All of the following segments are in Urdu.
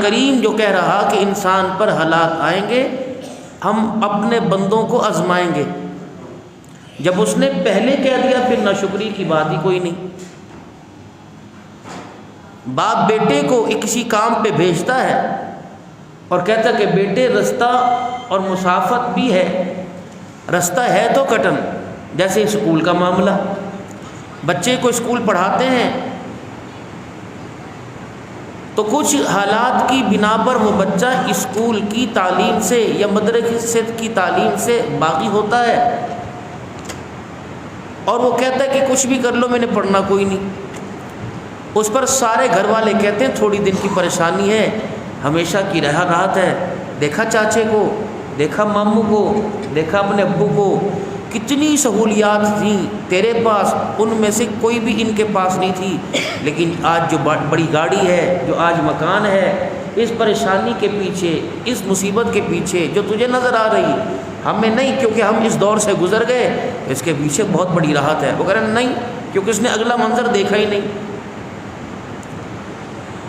کریم جو کہہ رہا کہ انسان پر حالات آئیں گے، ہم اپنے بندوں کو آزمائیں گے، جب اس نے پہلے کہہ دیا پھر ناشکری کی بات ہی کوئی نہیں۔ باپ بیٹے کو کسی کام پہ بھیجتا ہے اور کہتا ہے کہ بیٹے رستہ اور مسافت بھی ہے، رستہ ہے تو کٹن، جیسے اسکول کا معاملہ، بچے کو اسکول پڑھاتے ہیں تو کچھ حالات کی بنا پر وہ بچہ اسکول کی تعلیم سے یا مدرسے کی تعلیم سے باغی ہوتا ہے، اور وہ کہتا ہے کہ کچھ بھی کر لو میں نے پڑھنا کوئی نہیں۔ اس پر سارے گھر والے کہتے ہیں تھوڑی دن کی پریشانی ہے، ہمیشہ کی راحت ہے، دیکھا چاچے کو، دیکھا ماموں کو، دیکھا اپنے ابو کو، کتنی سہولیات تھیں تیرے پاس، ان میں سے کوئی بھی ان کے پاس نہیں تھی، لیکن آج جو بڑی گاڑی ہے، جو آج مکان ہے، اس پریشانی کے پیچھے، اس مصیبت کے پیچھے جو تجھے نظر آ رہی ہمیں نہیں، کیونکہ ہم اس دور سے گزر گئے، اس کے پیچھے بہت بڑی راحت ہے۔ وہ کہہ رہے نہیں، کیونکہ اس نے اگلا منظر دیکھا ہی نہیں،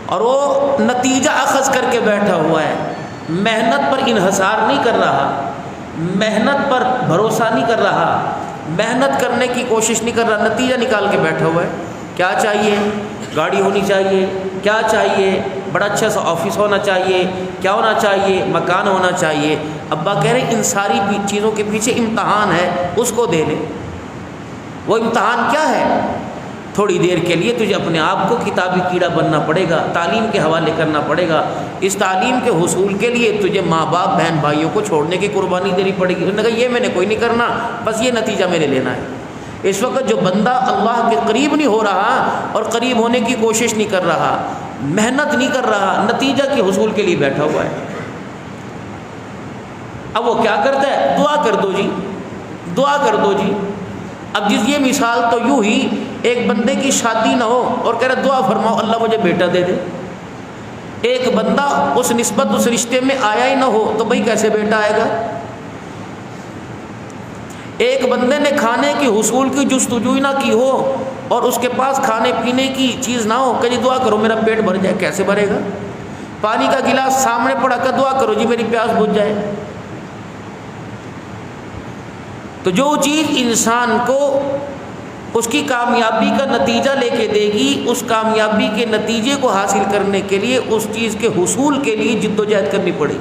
اور وہ نتیجہ اخذ کر کے بیٹھا ہوا ہے، محنت پر انحصار نہیں کر رہا، محنت پر بھروسہ نہیں کر رہا، محنت کرنے کی کوشش نہیں کر رہا، نتیجہ نکال کے بیٹھا ہوا ہے۔ کیا چاہیے؟ گاڑی ہونی چاہیے، کیا چاہیے؟ بڑا اچھا سا آفس ہونا چاہیے، کیا ہونا چاہیے؟ مکان ہونا چاہیے۔ ابا کہہ رہے ان ساری چیزوں کے پیچھے امتحان ہے، اس کو دے لے۔ وہ امتحان کیا ہے؟ تھوڑی دیر کے لیے تجھے اپنے آپ کو کتابی کیڑا بننا پڑے گا، تعلیم کے حوالے کرنا پڑے گا، اس تعلیم کے حصول کے لیے تجھے ماں باپ بہن بھائیوں کو چھوڑنے کی قربانی دینی پڑے گی۔ انہوں نے کہا یہ میں نے کوئی نہیں کرنا، بس یہ نتیجہ میرے لینا ہے۔ اس وقت جو بندہ اللہ کے قریب نہیں ہو رہا اور قریب ہونے کی کوشش نہیں کر رہا، محنت نہیں کر رہا، نتیجہ کے حصول کے لیے بیٹھا ہوا ہے، اب وہ کیا کرتا ہے؟ دعا کر دو جی، دعا کر دو جی۔ اب یہ مثال تو یوں ہی ایک بندے کی شادی نہ ہو اور کہہ رہا دعا فرماؤ اللہ مجھے بیٹا دے دے، ایک بندہ اس نسبت اس رشتے میں آیا ہی نہ ہو تو بھائی کیسے بیٹا آئے گا؟ ایک بندے نے کھانے کی حصول کی جستجو نہ کی ہو اور اس کے پاس کھانے پینے کی چیز نہ ہو کہ جی دعا کرو میرا پیٹ بھر جائے، کیسے بھرے گا؟ پانی کا گلاس سامنے پڑا کر دعا کرو جی میری پیاس بجھ جائے۔ تو جو چیز انسان کو اس کی کامیابی کا نتیجہ لے کے دے گی، اس کامیابی کے نتیجے کو حاصل کرنے کے لیے اس چیز کے حصول کے لیے جدوجہد کرنی پڑے گی۔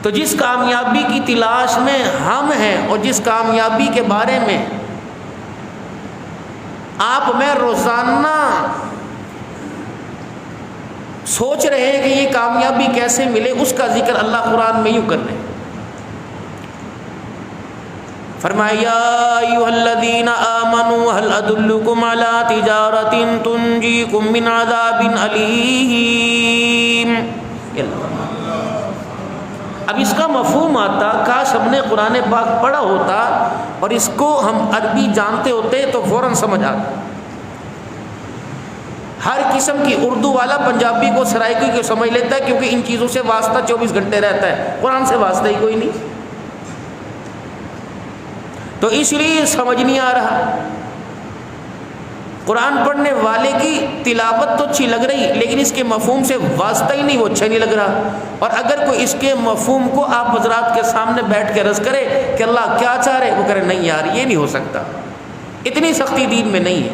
تو جس کامیابی کی تلاش میں ہم ہیں اور جس کامیابی کے بارے میں آپ میں روزانہ سوچ رہے ہیں کہ یہ کامیابی کیسے ملے، اس کا ذکر اللہ قرآن میں یوں کر رہے ہیں۔ فرمایا یا ایھا الذین آمنوا هل ادلکم علی تجارۃ تنجیکم من عذاب الیم۔ اب اس کا مفہوم آتا، کاش ہم نے قرآن پاک پڑھا ہوتا اور اس کو ہم عربی جانتے ہوتے تو فوراً سمجھ آتا۔ ہر قسم کی اردو والا پنجابی کو سرائکی کو سمجھ لیتا ہے، کیونکہ ان چیزوں سے واسطہ 24 گھنٹے رہتا ہے، قرآن سے واسطہ ہی کوئی نہیں، تو اس لیے سمجھ نہیں آ رہا۔ قرآن پڑھنے والے کی تلاوت تو اچھی لگ رہی لیکن اس کے مفہوم سے واسطہ ہی نہیں، وہ اچھا نہیں لگ رہا۔ اور اگر کوئی اس کے مفہوم کو آپ حضرات کے سامنے بیٹھ کے عرض کرے کہ اللہ کیا چاہ رہے، وہ کرے نہیں یار یہ نہیں ہو سکتا، اتنی سختی دین میں نہیں ہے۔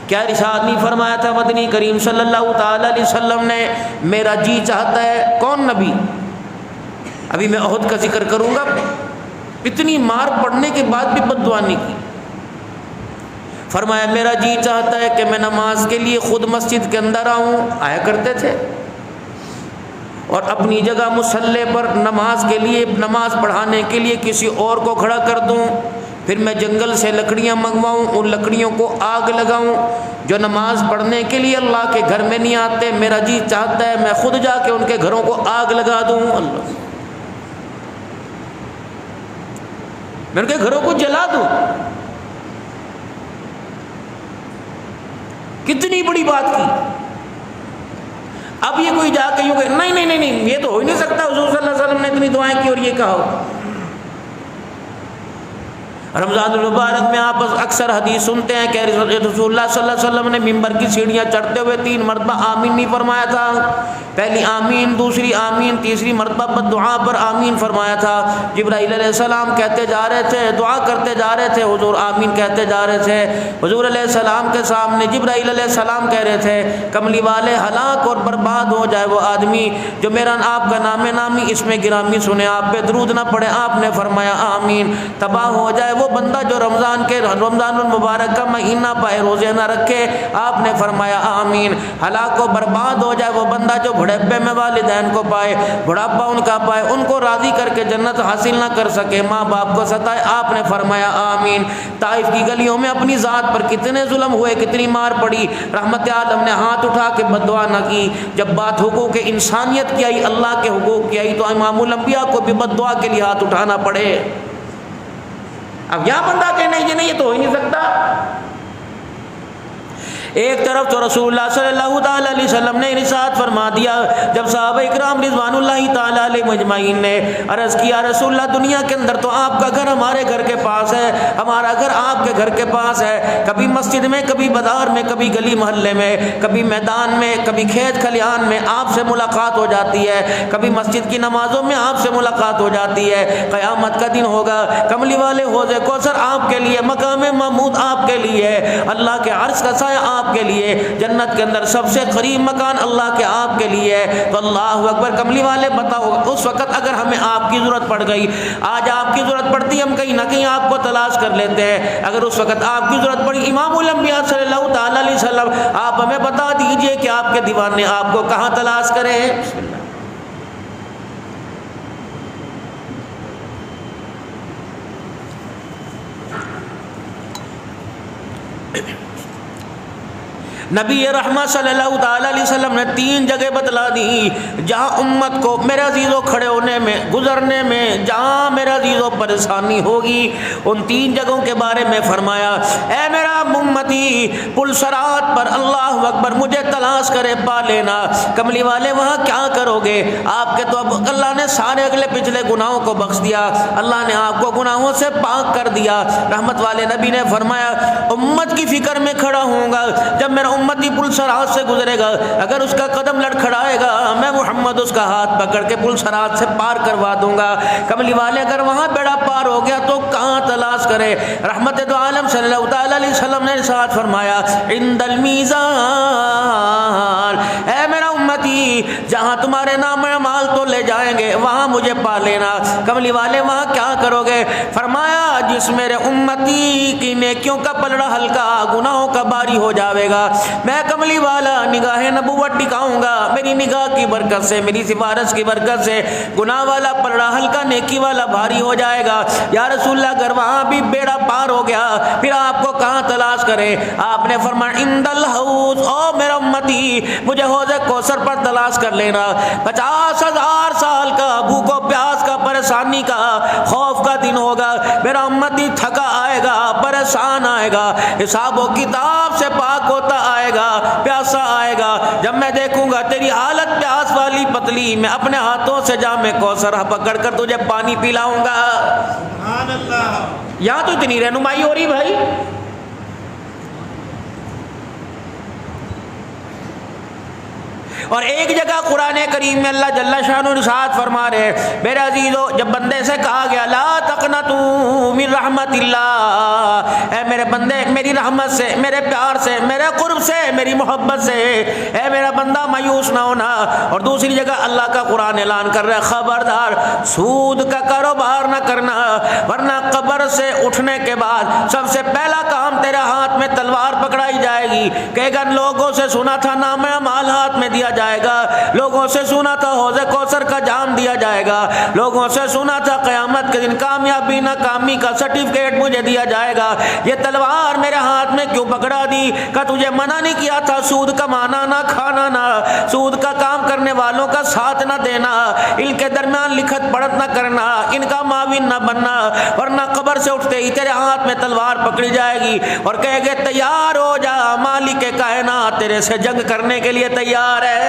کیا ارشاد نہیں فرمایا تھا مدنی کریم صلی اللہ تعالی علیہ وسلم نے، میرا جی چاہتا ہے، کون نبی؟ ابھی میں احد کا ذکر کروں گا، اتنی مار پڑنے کے بعد بھی بد دعا نہیں کی۔ فرمایا میرا جی چاہتا ہے کہ میں نماز کے لیے خود مسجد کے اندر آؤں، آیا کرتے تھے، اور اپنی جگہ مصلی پر نماز کے لیے، نماز پڑھانے کے لیے کسی اور کو کھڑا کر دوں، پھر میں جنگل سے لکڑیاں منگواؤں، ان لکڑیوں کو آگ لگاؤں، جو نماز پڑھنے کے لیے اللہ کے گھر میں نہیں آتے، میرا جی چاہتا ہے میں خود جا کے ان کے گھروں کو آگ لگا دوں، اللہ میں ان کے گھروں کو جلا دوں۔ کتنی بڑی بات کی۔ اب یہ کوئی جا کے یوں کہ نہیں نہیں نہیں نہیں یہ تو ہو ہی نہیں سکتا، حضور صلی اللہ علیہ وسلم نے اتنی دعائیں کی اور یہ کہا ہو۔ رمضان المبارک میں آپ اکثر حدیث سنتے ہیں کہ رسول اللہ صلی اللہ علیہ وسلم نے ممبر کی سیڑھیاں چڑھتے ہوئے 3 مرتبہ آمین نہیں فرمایا تھا. پہلی آمین، دوسری آمین، تیسری مرتبہ بددعا پر آمین فرمایا تھا. جبرائیل علیہ السلام کہتے جا رہے تھے، دعا کرتے جا رہے تھے، حضور آمین کہتے جا رہے تھے. حضور علیہ السلام کے سامنے جبرائیل علیہ السلام کہہ رہے تھے کملی والے ہلاک اور برباد ہو جائے وہ آدمی جو میرا آپ کا نام نامی اس میں گرامی سنے، آپ پہ درود نہ پڑے. آپ نے فرمایا آمین. تباہ ہو جائے وہ بندہ جو رمضان المبارک کا مہینہ پائے، روزے نہ رکھے. آپ نے فرمایا آمین. ہلاک و برباد ہو جائے وہ بندہ جو بڑھاپے میں والدین کو پائے، بڑھاپا ان کا پائے، ان کو راضی کر کے جنت حاصل نہ کر سکے، ماں باپ کو ستائے. آپ نے فرمایا آمین. طائف کی گلیوں میں اپنی ذات پر کتنے ظلم ہوئے، کتنی مار پڑی، رحمت عالم نے ہاتھ اٹھا کے بددعا نہ کی. جب بات حقوق انسانیت کی آئی، اللہ کے حقوق کی آئی، تو امام الانبیاء کو بھی بددعا کے لیے ہاتھ اٹھانا پڑے. اب یہاں بندہ کہنے یہ تو ہو ہی نہیں سکتا. ایک طرف تو رسول اللہ صلی اللہ تعالی علیہ وسلم نے ارشاد فرما دیا، جب صحابہ اکرام رضوان اللہ تعالی علیہ مجمعین نے عرض کیا رسول اللہ دنیا کے اندر تو آپ کا گھر ہمارے گھر کے پاس ہے، ہمارا گھر آپ کے گھر کے پاس ہے، کبھی مسجد میں، کبھی بازار میں، کبھی گلی محلے میں، کبھی میدان میں، کبھی کھیت کھلیان میں آپ سے ملاقات ہو جاتی ہے، کبھی مسجد کی نمازوں میں آپ سے ملاقات ہو جاتی ہے. قیامت کا دن ہوگا، کملی والے حوض کوثر آپ کے لیے، مقام محمود آپ کے لیے، اللہ کے عرش کا سایہ آپ کے لیے، جنت کے اندر سب سے قریب مکان اللہ کے آپ کے لیے. تو اللہ اکبر. کملی والے بتاؤ اس وقت اگر ہمیں آپ کی ضرورت پڑ گئی، آج آپ کی ضرورت پڑتی ہے، ہم کہیں نہ کہیں آپ کو تلاش کر لیتے ہیں. اگر اس وقت آپ کی ضرورت پڑی، امام الانبیاء صلی اللہ تعالی علیہ وسلم آپ ہمیں بتا دیجئے کہ آپ کے دیوانے آپ کو کہاں تلاش کریں. نبی رحمت صلی اللہ تعالی علیہ وسلم نے 3 جگہ بتلا دی جہاں امت کو میرے عزیزوں کھڑے ہونے میں، گزرنے میں، جہاں میرے عزیزوں پریشانی ہوگی، ان 3 جگہوں کے بارے میں فرمایا اے میرا امتی پل صراط پر اللہ اکبر مجھے تلاش کرے پا لینا. کملی والے وہاں کیا کرو گے؟ آپ کے تو اب اللہ نے سارے اگلے پچھلے گناہوں کو بخش دیا، اللہ نے آپ کو گناہوں سے پاک کر دیا. رحمت والے نبی نے فرمایا امت کی فکر میں کھڑا ہوں گا، جب میرا امتی پل صراط سے گزرے گا، اگر اس کا قدم لڑکھڑائے گا میں محمد اس کا ہاتھ پکڑ کے پل صراط سے پار کروا دوں گا. کملی والے اگر وہاں بیڑا پار ہو گیا تو کہاں تلاش کرے؟ رحمت دو عالم صلی اللہ تعالی علیہ وسلم نے ارشاد فرمایا عند المیزان، اے میرا امتی جہاں تمہارے نام اعمال تو لے جائیں گے وہاں مجھے پا لینا. کملی والے وہاں کیا کرو گے؟ فرمایا جس میرے امتی کی نیکیوں کا پلڑا ہلکا، گناہوں کا باری ہو جاوے گا، میں کملی والا نگاہ نبوت ٹکاؤں گا. میری نگاہ کی برکت سے، میری سفارش کی برکت سے گناہ والا پلڑا ہلکا، نیکی والا بھاری ہو جائے گا. یا رسول اللہ اگر وہاں بھی بیڑا پار ہو گیا پھر آپ کو کہاں تلاش کرے؟ آپ نے فرمایا عند الحوض، او میرا امتی مجھے حوض کوثر پر تلاش کر لینا. 50,000 سال کا بھوک و پیاس کا، پریشانی کا، خوف کا دن ہوگا. میرا امتی تھکا آئے گا، پریشان آئے گا، حساب و کتاب سے پاک ہوتا آئے گا، پیاسا آئے گا. جب میں دیکھوں گا تیری حالت پیاس والی پتلی، میں اپنے ہاتھوں سے جام کوثر پکڑ کر تجھے پانی پلاؤں گا. سبحان اللہ. یہاں تو اتنی رہنمائی ہو رہی بھائی. اور ایک جگہ قرآن کریم میں اللہ جل شانہ ارشاد فرما رہے میرے عزیزو، جب بندے سے کہا گیا لا تقنطوا من رحمت اللہ، اے میرے بندے میری رحمت سے، میرے پیار سے، میرے قرب سے، میری محبت سے اے میرا بندہ مایوس نہ ہونا. اور دوسری جگہ اللہ کا قرآن اعلان کر رہا ہے خبردار سود کا کاروبار نہ کرنا، ورنہ قبر سے اٹھنے کے بعد سب سے پہلا کام تیرے ہاتھ میں تلوار پکڑائی جائے گی. کہ اگر لوگوں سے سنا تھا نام اعمال ہاتھ میں دیا جائے گا، لوگوں سے سنا تھا حوض کوثر کا جام دیا جائے گا، لوگوں سے سنا تھا قیامت کے دن کامیابی ناکامی کا سرٹیفکیٹ مجھے دیا جائے گا. یہ تلوار میرے ہاتھ میں کیوں پکڑا دی؟ کہ تجھے منع نہیں کیا تھا سود کمانا نہ کھانا، نہ سود کا کام کرنے والوں کا ساتھ نہ دینا، ان کے درمیان لکھت پڑھت نہ کرنا، ان کا معاون نہ بننا، ورنہ قبر سے اٹھتے ہی تیرے ہاتھ میں تلوار پکڑی جائے گی اور کہے گے تیار ہو جا، مالک کائنات تیرے سے جنگ کرنے کے لیے تیار ہے.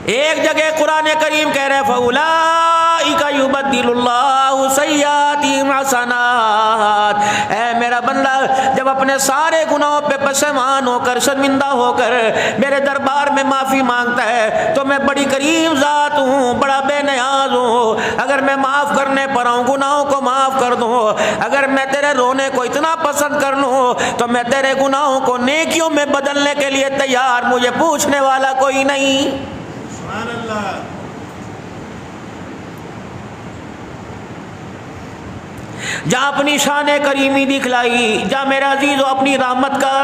ایک جگہ قرآن کریم کہہ رہے فَأُولَٰئِكَ يُبَدِّلُ اللَّهُ سَيِّئَاتِهِمْ حَسَنَاتٍ، اے میرا بندہ جب اپنے سارے گناہوں پہ پشیمان ہو کر شرمندہ ہو کر میرے دربار میں معافی مانگتا ہے تو میں بڑی کریم ذات ہوں، بڑا بے نیاز ہوں، اگر میں معاف کرنے پر آؤں گناہوں کو معاف کر دوں، اگر میں تیرے رونے کو اتنا پسند کر لوں تو میں تیرے گناہوں کو نیکیوں میں بدلنے کے لیے تیار، مجھے پوچھنے والا کوئی نہیں۔ سبحان اللہ۔ جہاں اپنی شان کریمی دکھلائی، جہاں میرے عزیزو اپنی رحمت کا،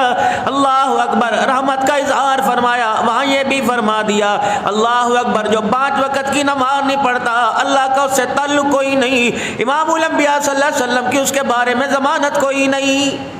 اللہ اکبر، رحمت کا اظہار فرمایا، وہاں یہ بھی فرما دیا اللہ اکبر جو 5 وقت کی نماز نہیں پڑھتا اللہ کا اس سے تعلق کوئی نہیں، امام الانبیاء صلی اللہ علیہ وسلم کی اس کے بارے میں ضمانت کوئی نہیں۔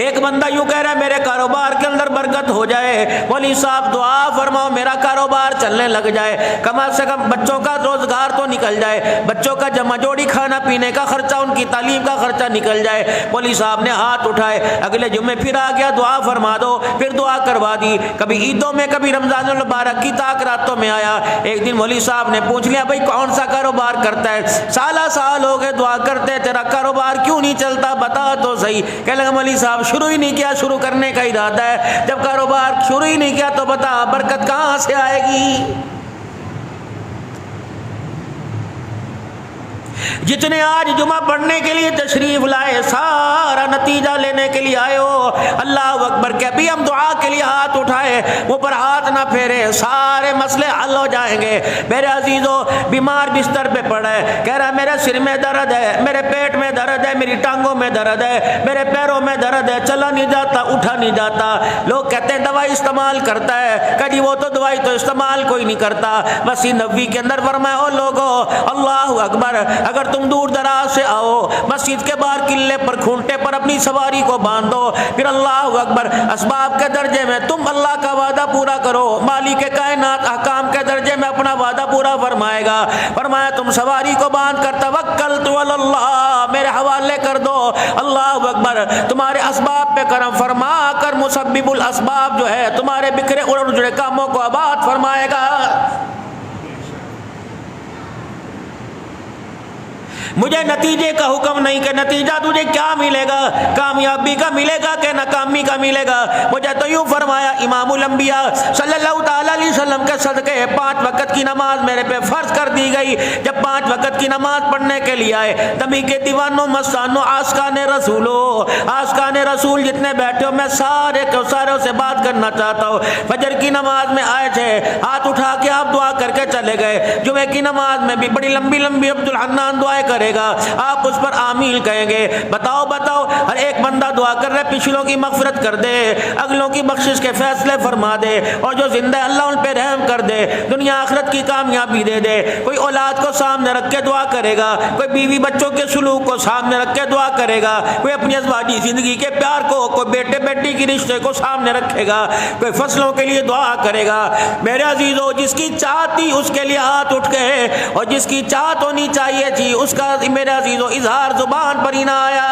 ایک بندہ یوں کہہ رہا ہے میرے کاروبار کے اندر برکت ہو جائے، مولوی صاحب دعا فرماؤ میرا کاروبار چلنے لگ جائے، کم سے کم بچوں کا روزگار تو نکل جائے، بچوں کا جمع جوڑی کھانا پینے کا خرچہ، ان کی تعلیم کا خرچہ نکل جائے۔ مولوی صاحب نے ہاتھ اٹھائے، اگلے جمعے پھر آ گیا دعا فرما دو، پھر دعا کروا دی، کبھی عیدوں میں کبھی رمضان المبارک کی تاکراتوں میں آیا۔ ایک دن مولوی صاحب نے پوچھ لیا بھائی کون سا کاروبار کرتا ہے، سال ہو گئے دعا کرتے تیرا کاروبار کیوں نہیں چلتا بتا تو صحیح۔ کہنے لگا مولوی صاحب شروع ہی نہیں کیا، شروع کرنے کا ارادہ ہے، جب کاروبار شروع ہی نہیں کیا تو بتا برکت کہاں سے آئے گی؟ جتنے آج جمعہ پڑھنے کے لیے تشریف لائے سارا نتیجہ لینے کے لیے آئے ہو، اللہ اکبر کہ بھی ہم دعا کے لیے ہاتھ اٹھائے وہ پر ہاتھ نہ پھیرے، سارے مسئلے حل ہو جائیں گے۔ میرے عزیزو بیمار بستر پہ پڑا ہے، کہہ رہا ہے میرے سر میں درد ہے، میرے پیٹ میں درد ہے، میری ٹانگوں میں درد ہے، میرے پیروں میں درد ہے، چلا نہیں جاتا اٹھا نہیں جاتا۔ لوگ کہتے ہیں دوائی استعمال کرتا ہے، کہ جی وہ تو دوائی تو استعمال کوئی نہیں کرتا۔ مسیح نبوی کے اندر فرمایا او لوگو اللہ اکبر اگر تم دور دراز سے آؤ مسجد کے باہر قلعے پر کھونٹے پر اپنی سواری کو باندھو، پھر اللہ اکبر اسباب کے درجے میں تم اللہ کا وعدہ پورا کرو، مالک کائنات احکام کے درجے میں اپنا وعدہ پورا فرمائے گا۔ فرمایا تم سواری کو باندھ کر توکلت علی اللہ میرے حوالے کر دو، اللہ اکبر تمہارے اسباب پہ کرم فرما کر مسبب الاسباب جو ہے تمہارے بکھرے اڑ اجڑے کاموں کو آباد فرمائے گا۔ مجھے نتیجے کا حکم نہیں کہ نتیجہ تجھے کیا ملے گا، کامیابی کا ملے گا کہ ناکامی کا ملے گا، مجھے تو یوں فرمایا امام الانبیاء صلی اللہ تعالیٰ علیہ وسلم کے صدقے 5 وقت کی نماز میرے پہ فرض کر دی گئی۔ جب 5 وقت کی نماز پڑھنے کے لیے آئے دمی کے دیوانوں مستانوں آسکان رسول جتنے بیٹھے ہو میں ساروں سے بات کرنا چاہتا ہوں۔ فجر کی نماز میں آئے تھے، ہاتھ اٹھا کے آپ دعا کر کے چلے گئے، جمعے کی نماز میں بھی بڑی لمبی عبد الحنان دعائیں کرے گا، آپ اس پر آمین کہیں گے۔ بتاؤ ہر ایک بندہ دعا کر رہے پچھلوں کی مغفرت کر دے، اگلوں کی بخشش کے فیصلے فرما دے، اور جو زندہ ہے اللہ ان پہ رحم کر دے، دنیا آخرت کی کامیابی دے دے۔ کوئی اولاد کو سامنے رکھ کے دعا کرے گا، کوئی بیوی بچوں کے سلوک کو سامنے رکھ کے دعا کرے گا، کوئی اپنی ازواجی زندگی کے پیار کو، کوئی بیٹے بیٹی کی رشتے کو سامنے رکھے گا، کوئی فصلوں کے لیے دعا کرے گا۔ میرے عزیزو جس کی چاہت تھی اس کے لیے ہاتھ اٹھ گئے، اور جس کی چاہت ہونی چاہیے تھی اس کا میرے عزیزو اظہار زبان پر ہی نہ آیا۔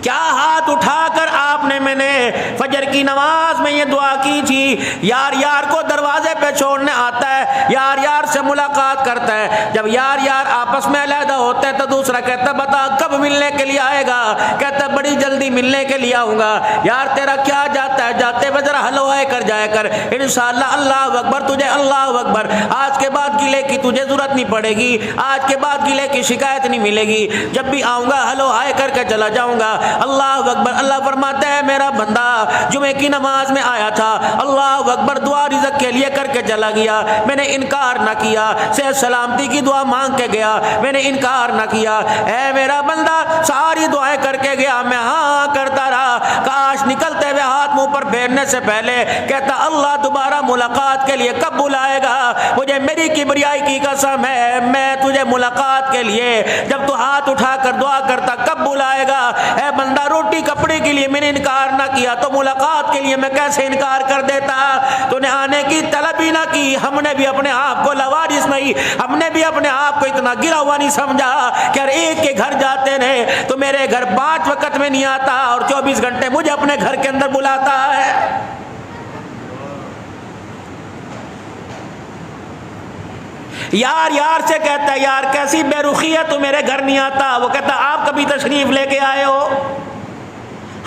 کیا ہاتھ اٹھا کر آپ نے میں نے فجر کی نماز میں یہ دعا کی تھی، یار کو دروازے پہ چھوڑنے آتا ہے، یار سے ملاقات کرتا ہے، جب یار آپس میں علیحدہ ہوتے ہیں تو دوسرا کہتا ہے بتا کب ملنے کے لیے آئے گا، کہتا ہے بڑی جلدی ملنے کے لیے آؤں گا۔ یار تیرا کیا جاتا ہے، جاتے ہوئے ذرا ہلوائے کر جایا کر انشاءاللہ، اللہ اکبر تجھے اللہ اکبر آج کے بعد گلے کی تجھے ضرورت نہیں پڑے گی، آج کے بعد گلے کی شکایت نہیں ملے گی، جب بھی آؤں گا ہلو ہائے کر کے چلا جاؤں گا۔ اللہ اکبر اللہ فرماتا ہے میرا بندہ جمعے کی نماز میں آیا تھا، اللہ اکبر دعا رزق کے لیے کر کے چلا گیا، میں نے انکار نہ کیا، صحت سلامتی کی دعا مانگ کے گیا، میں نے انکار نہ کیا، اے میرا بندہ ساری دعائیں کر کے گیا، میں ہاں کرتا رہا، کاش نکلتے ہوئے ہاتھ منہ پر پھیرنے سے پہلے کہتا اللہ دوبارہ ملاقات کے لیے کب بلائے گا، مجھے میری کبریائی کی قسم ہے میں تجھے ملاقات کے لیے جب تو ہاتھ اٹھا کر دعا کرتا کب بلائے گا۔ اے بندہ روٹی کپڑے کے لیے میں نے انکار نہ کیا تو ملاقات کے لیے میں کیسے انکار کر دیتا؟ تو نے آنے کی طلب ہی نہ کی۔ ہم نے بھی اپنے آپ کو لوارث نہیں، ہم نے بھی اپنے آپ کو اتنا گرا ہوا نہیں سمجھا کہ ہر ایک کے گھر جاتے رہے تو میرے گھر 5 وقت میں نہیں آتا اور 24 گھنٹے مجھے اپنے گھر کے اندر بلاتا ہے۔ یار یار سے کہتا ہے یار کیسی بے رخی ہے تو میرے گھر نہیں آتا؟ وہ کہتا آپ کبھی تشریف لے کے آئے ہو؟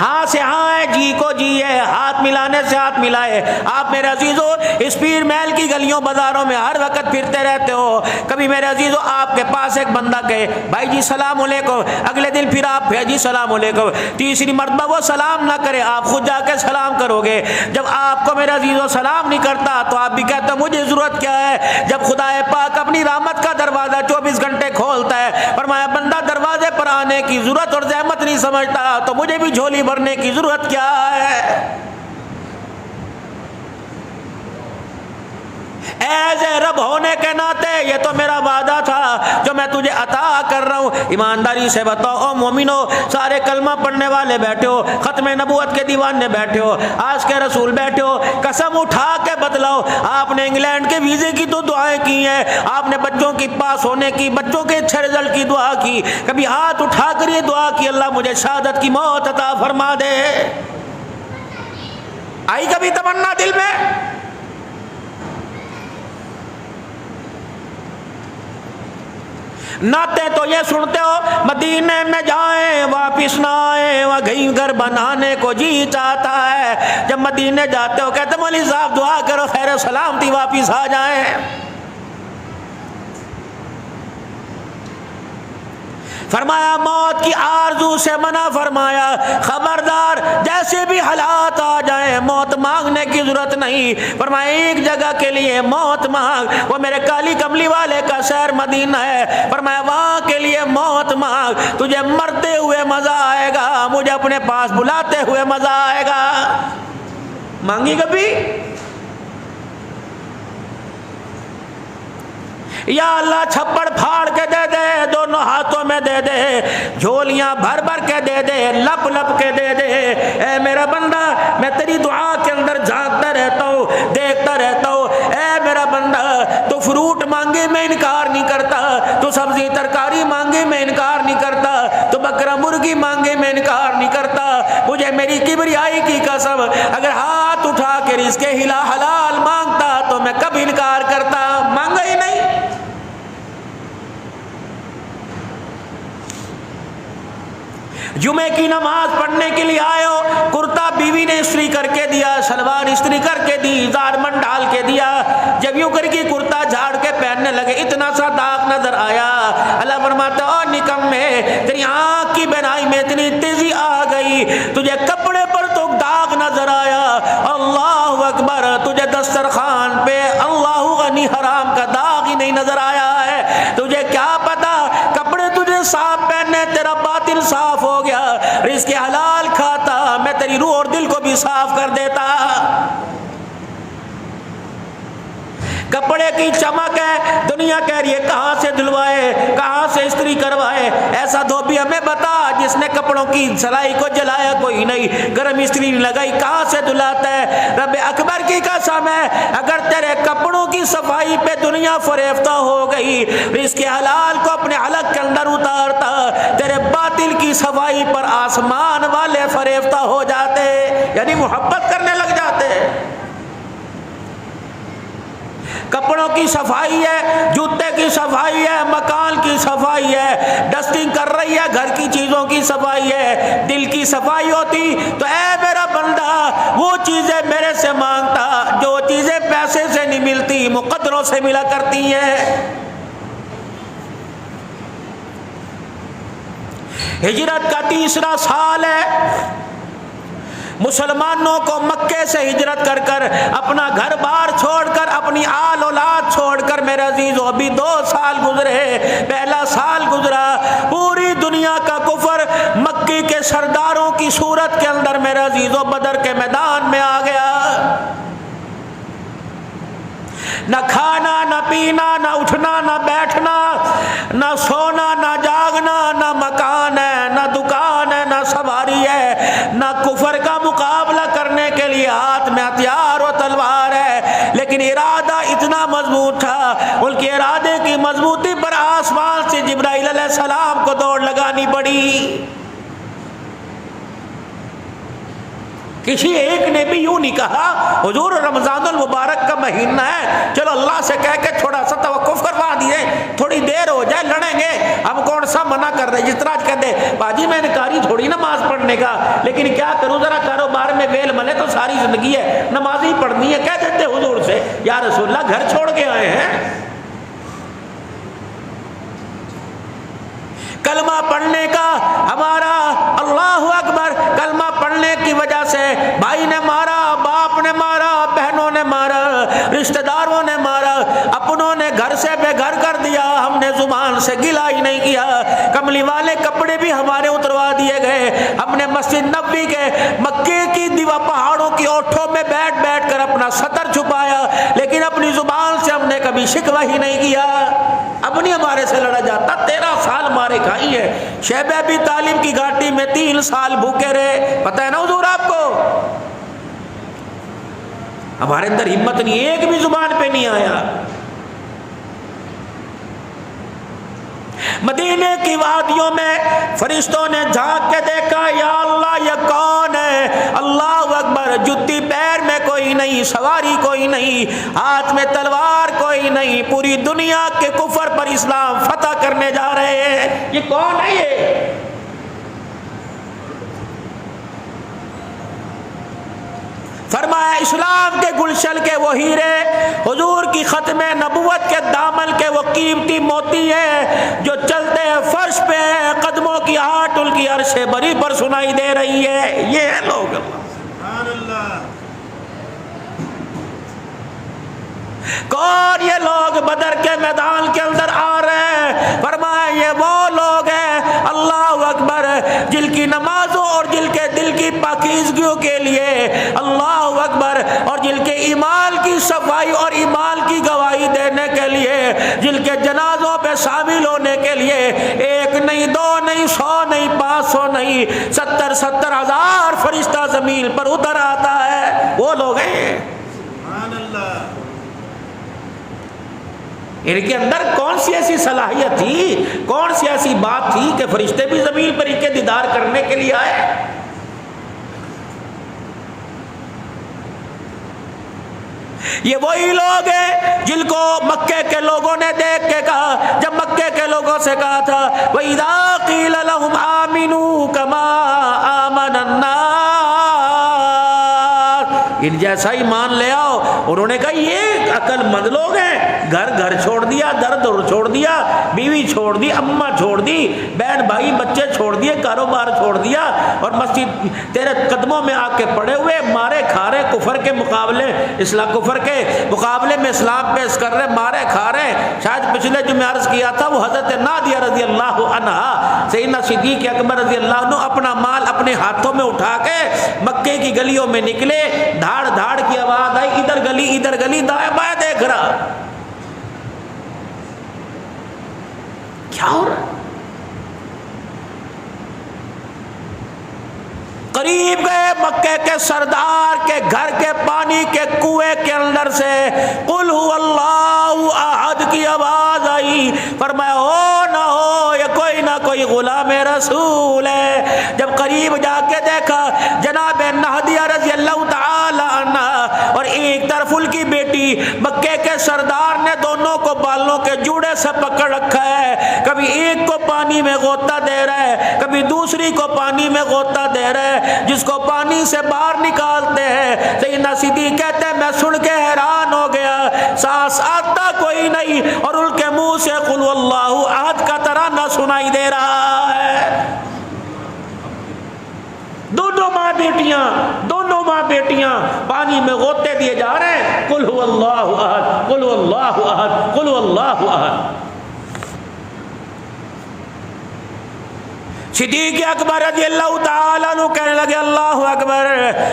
ہاں سے ہاں ہے، جی کو جی ہے، ہاتھ ملانے سے ہاتھ ملائے۔ آپ میرے عزیزو اس پیر محل کی گلیوں بازاروں میں ہر وقت پھرتے رہتے ہو، کبھی میرے عزیزو آپ کے پاس ایک بندہ کہے بھائی جی سلام علیکم، اگلے دن پھر آپ جی سلام علیکم، تیسری مرتبہ وہ سلام نہ کرے آپ خود جا کے سلام کرو گے۔ جب آپ کو میرے عزیزو سلام نہیں کرتا تو آپ بھی کہتے مجھے ضرورت کیا ہے؟ جب خدا پاک اپنی رحمت کا دروازہ 24 گھنٹے کھولتا ہے، فرمایا بندہ دروازے پر آنے کی ضرورت اور زحمت نہیں سمجھتا تو مجھے بھی جھولی بھرنے کی ضرورت کیا ہے؟ ایز اے رب ہونے کے ناطے یہ تو میرا وعدہ تھا جو میں تجھے عطا کر رہا ہوں۔ ایمانداری سے بتاؤ او مومنو، سارے کلمہ پڑھنے والے بیٹھے ہو، ختم نبوت کے دیوانے بیٹھے ہو، آج کے رسول بیٹھے ہو، قسم اٹھا کے بتلاؤ آپ نے انگلینڈ کے ویزے کی تو دعائیں کی ہیں، آپ نے بچوں کی پاس ہونے کی، بچوں کے اچھے رزلٹ کی دعا کی، کبھی ہاتھ اٹھا کر یہ دعا کی اللہ مجھے شہادت کی موت عطا فرما دے؟ آئی کبھی تمنا دل میں؟ ناتے تو یہ سنتے ہو مدینے میں جائیں واپس نہ آئیں، وہ گھیں گھر بنانے کو جی چاہتا ہے۔ جب مدینے جاتے ہو کہتے مولوی صاحب دعا کرو خیر و سلامتی واپس آ جائیں۔ فرمایا موت کی آرزو سے منع فرمایا، خبردار جیسے بھی حالات آ جائیں موت مانگنے کی ضرورت نہیں۔ فرمایا ایک جگہ کے لیے موت مانگ، وہ میرے کالی کملی والے کا شہر مدینہ ہے، فرمایا وہاں کے لیے موت مانگ، تجھے مرتے ہوئے مزہ آئے گا، مجھے اپنے پاس بلاتے ہوئے مزہ آئے گا۔ مانگی کبھی؟ یا اللہ چھپڑ پھاڑ کے دے دے، دونوں ہاتھوں میں دے دے، جھولیاں بھر بھر کے دے دے، لپ لپ کے دے دے۔ اے میرا بندہ میں تیری دعا کے اندر جھانکتا رہتا ہوں، دیکھتا رہتا ہوں، اے میرا بندہ تو فروٹ مانگے میں انکار نہیں کرتا، تو سبزی ترکاری مانگے میں انکار نہیں کرتا، تو بکرا مرغی مانگے میں انکار نہیں کرتا۔ مجھے میری کبریائی کی قسم اگر ہاتھ اٹھا کے رزق حلال مانگتا تو میں کبھی انکار کرتا، مانگا ہی نہیں۔ جمعے کی نماز پڑھنے کے لیے آئے ہو، کرتا بیوی نے استری کر کے دیا، شلوار استری کر کے دی، زارمن ڈال کے دیا، جب یوں کر کے کرتا جھاڑ کے پہننے لگے اتنا سا داغ نظر آیا۔ اللہ فرماتا ہے او نکمے تیری آنکھ کی بینائی میں اتنی تیزی آ گئی، تجھے کپڑے پر تو داغ نظر آیا، اللہ اکبر تجھے دسترخوان پہ اللہ غنی حرام کا داغ ہی نہیں نظر آیا ہے۔ تجھے کیا پتا کپڑے تجھے صاف پہننے تیرا باطن صاف ہو گیا، رزق حلال کھاتا میں تیری روح اور دل کو بھی صاف کر دیتا۔ کپڑے کی چمک ہے، دنیا کہہ رہی ہے کہاں سے دھلوائے، کہاں سے استری کروائے، ایسا دھوبی ہمیں بتا جس نے کپڑوں کی سلائی کو جلایا کوئی نہیں، گرم استری لگائی، کہاں سے دھلاتا ہے؟ رب اکبر کی قسم ہے اگر تیرے کپڑوں کی صفائی پہ دنیا فریفتہ ہو گئی، رزق حلال کو اپنے حلق کے اندر اتارتا، تیرے باطل کی صفائی پر آسمان والے فریفتہ ہو جاتے، یعنی محبت کرنے لگ جاتے۔ کپڑوں کی صفائی ہے، جوتے کی صفائی ہے، مکان کی صفائی ہے، ڈسٹنگ کر رہی ہے، گھر کی چیزوں کی صفائی ہے، دل کی صفائی ہوتی تو اے میرا بندہ وہ چیزیں میرے سے مانگتا جو چیزیں پیسے سے نہیں ملتی، مقدروں سے ملا کرتی ہیں۔ ہجرت کا 3 سال ہے، مسلمانوں کو مکے سے ہجرت کر کر اپنا گھر بار چھوڑ کر اپنی آل اولاد چھوڑ کر میرے عزیزو ابھی 2 سال گزرے، پہلا سال گزرا، پوری دنیا کا کفر مکی کے سرداروں کی صورت کے اندر میرے عزیزو بدر کے میدان میں آ گیا۔ نہ کھانا نہ پینا، نہ اٹھنا نہ بیٹھنا، نہ سونا نہ جاگنا، نہ مکان ہے نہ دکان ہے نہ سواری ہے، نہ کفر کا مقابلہ کرنے ہاتھ میں ہتھیار و تلوار ہے، لیکن ارادہ اتنا مضبوط تھا، ان کے ارادے کی مضبوطی پر آسمان سے جبرائیل علیہ السلام کو دوڑ لگانی پڑی۔ کسی ایک نے بھی یوں نہیں کہا حضور رمضان المبارک کا مہینہ ہے، چلو اللہ سے کہہ کے تھوڑا سا توقف کروا دیے، تھوڑی دیر ہو جائے، لڑیں گے، ہم کون سا منع کر رہے۔ جس طرح کہتے باجی میں نے کاری تھوڑی نماز پڑھنے کا، لیکن کیا کروں، ذرا کاروبار میں ویل ملے تو ساری زندگی ہے نماز ہی پڑھنی ہے۔ کہہ دیتے حضور سے یا رسول اللہ گھر چھوڑ کے آئے ہیں، کلمہ پڑھنے کا ہمارا اللہ اکبر، کلمہ پڑھنے کی وجہ سے بھائی نے مارا، باپ نے مارا، بہنوں نے مارا، رشتہ داروں نے مارا، اپنوں نے گھر سے بے گھر کر دیا، ہم نے زبان سے گلا ہی نہیں کیا، کملی والے کپڑے بھی ہمارے اتروا دیے گئے، ہم نے مسجد نبوی کے مکے کی دیوار پہاڑوں کی اوٹھوں میں بیٹھ بیٹھ کر اپنا سطر چھپایا، لیکن اپنی زبان سے ہم نے کبھی شکوہ ہی نہیں کیا۔ اب نہیں ہمارے سے لڑا جاتا، 13 سال مارے کھائی ہے، شیبہ بھی تعلیم کی گھاٹی میں 3 سال بھوکے رہے، پتہ ہے نا حضور آپ کو۔ ہمارے اندر ہمت نہیں، ایک بھی زبان پہ نہیں آیا۔ مدینے کی وادیوں میں فرشتوں نے جھانک کے دیکھا، یا اللہ یہ کون ہے؟ اللہ اکبر، جوتی پیر میں کوئی نہیں، سواری کوئی نہیں، ہاتھ میں تلوار کوئی نہیں، پوری دنیا کے کفر پر اسلام فتح کرنے جا رہے ہیں، یہ کون ہے؟ یہ فرمایا اسلام کے گلشن کے وہ ہیرے، حضور کی ختم نبوت کے دامن کے وہ قیمتی موتی ہے جو چلتے فرش پہ قدموں کی آہٹ ان کی عرش بری پر سنائی دے رہی ہے۔ یہ ہے لوگ، سبحان اللہ، کون یہ لوگ بدر کے میدان کے اندر آ رہے ہیں؟ فرمایا یہ وہ لوگ ہیں اللہ اکبر جن کی نمازوں اور جن کے دل کی پاکیزگیوں کے لیے اللہ اکبر، اور جن کے ایمان کی صفائی اور ایمان کی گواہی دینے کے لیے، جن کے جنازوں پہ شامل ہونے کے لیے 1 نہیں 2 نہیں 100 نہیں 500 نہیں 70 ہزار فرشتہ زمین پر اتر آتا ہے، وہ لوگ ہیں۔ سبحان اللہ، ان کے اندر کون سی ایسی صلاحیت تھی، کون سی ایسی بات تھی کہ فرشتے بھی زمین پر ان کے دیدار کرنے کے لیے آئے؟ یہ وہی لوگ ہیں جن کو مکے کے لوگوں نے دیکھ کے کہا، جب مکے کے لوگوں سے کہا تھا وَإِذَا قِيلَ لَهُمْ آمِنُوا كَمَا آمَنَ النَّاسُ، ان جیسا ایمان لے آؤ۔ انہوں نے کہا یہ عقل مند لوگ ہیں، گھر گھر چھوڑ دیا، درد چھوڑ دیا، بیوی چھوڑ دی، اماں چھوڑ دی، بہن بھائی بچے چھوڑ دیے، کاروبار چھوڑ دیا، اور مسجد تیرے قدموں میں آ کے پڑے ہوئے، مارے کھا رہے، کفر کے مقابلے اسلام، کفر کے مقابلے میں اسلام پیش کر رہے، مارے کھا رہے۔ شاید پچھلے جو میں عرض کیا تھا وہ حضرت نادیہ رضی اللہ عنہا، سیدنا صدیق اکبر رضی اللہ عنہ اپنا مال اپنے ہاتھوں میں اٹھا کے مکے کی گلیوں میں نکلے، دھاڑ دھاڑ کی آواز آئی، ادھر گلی دائیں بائیں دیکھ رہا، کیا ہو رہا ہے؟ قریب گئے مکے کے سردار کے گھر کے پانی کے کنویں کے اندر سے قل هو اللہ احد کی آواز آئی، فرمایا ہو نہ ہو یہ کوئی نہ کوئی غلام رسول ہے۔ جب قریب جا کے دیکھا جناب نہدیہ رضی اللہ تعالی عنہ اور ایک طرف ان کی بیٹی، مکے کے سردار نے دونوں کو بالوں کے جوڑے سے پکڑ رکھا ہے، کبھی ایک کو پانی میں غوطہ دے رہا ہے، کبھی دوسری کو پانی میں غوطہ دے رہا ہے، جس کو پانی سے باہر نکالتے ہیں۔ سیدنا صدیق کہتے ہیں میں سن کے حیران ہو گیا، سانس آتا کوئی نہیں اور ان کے منہ سے قل اللہ احد کا ترانہ سنائی دے رہا ہے۔ دونوں ماں بیٹیاں پانی میں غوطے دیے جا رہے ہیں، قل هو اللہ احد، قل هو اللہ احد، قل هو اللہ احد۔ صدیق اکبر رضی اللہ تعالیٰ عنہ کہنے لگے اللہ اکبر،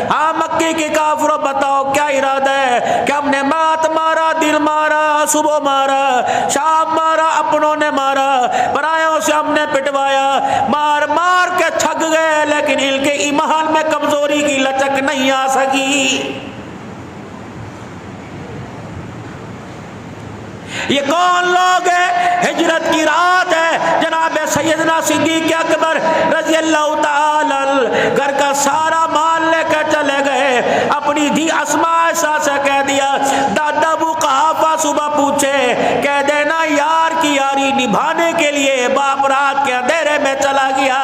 ہاں مکی کے کافروں بتاؤ کیا ارادہ ہے کہ ہم نے مات مارا، دل مارا، صبح مارا، شام مارا، اپنوں نے مارا، پرایوں سے ہم نے پٹوایا، مار مار کے تھک گئے، لیکن ان کے ایمان میں کمزوری کی لچک نہیں آ سکی۔ یہ کون لوگ ہیں؟ ہجرت کی رات ہے، جناب سیدنا صدیق اکبر رضی اللہ تعالی گھر کا سارا مال لے کر چلے گئے، اپنی دھی اسماء عائشہ سے کہہ دیا دادا ابو قحافہ صبح پوچھے کہہ دینا یار کی یاری نبھانے کے لیے باپ رات کے اندھیرے میں چلا گیا۔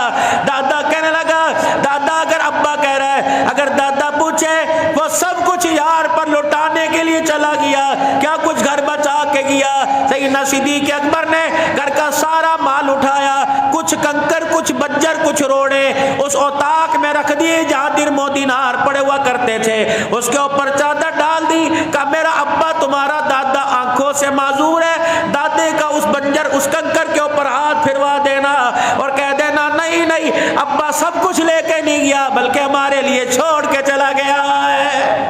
دادا کہنے لگا دادا اگر ابا کہہ رہا ہے، اگر دادا پوچھے وہ سب کچھ یار پر لوٹانے کے لیے چلا گیا، کیا کچھ گھر بچا کے گیا؟ سیدنا صدیق اکبر نے گھر کا سارا مال اٹھایا، کچھ کنکر کچھ بجر کچھ روڑے اس اوتاق میں رکھ دیے جہاں درم و دینار پڑے ہوا کرتے تھے، اس کے اوپر چادر ڈال دی، کہا میرا ابا تمہارا دادا آنکھوں سے معذور ہے، دادے کا اس بنجر اس کنکر کے اوپر ہاتھ پھروا دینا اور کہہ دینا نہیں نہیں ابا سب کچھ لے کے نہیں گیا بلکہ ہمارے لیے چھوڑ کے چلا گیا ہے۔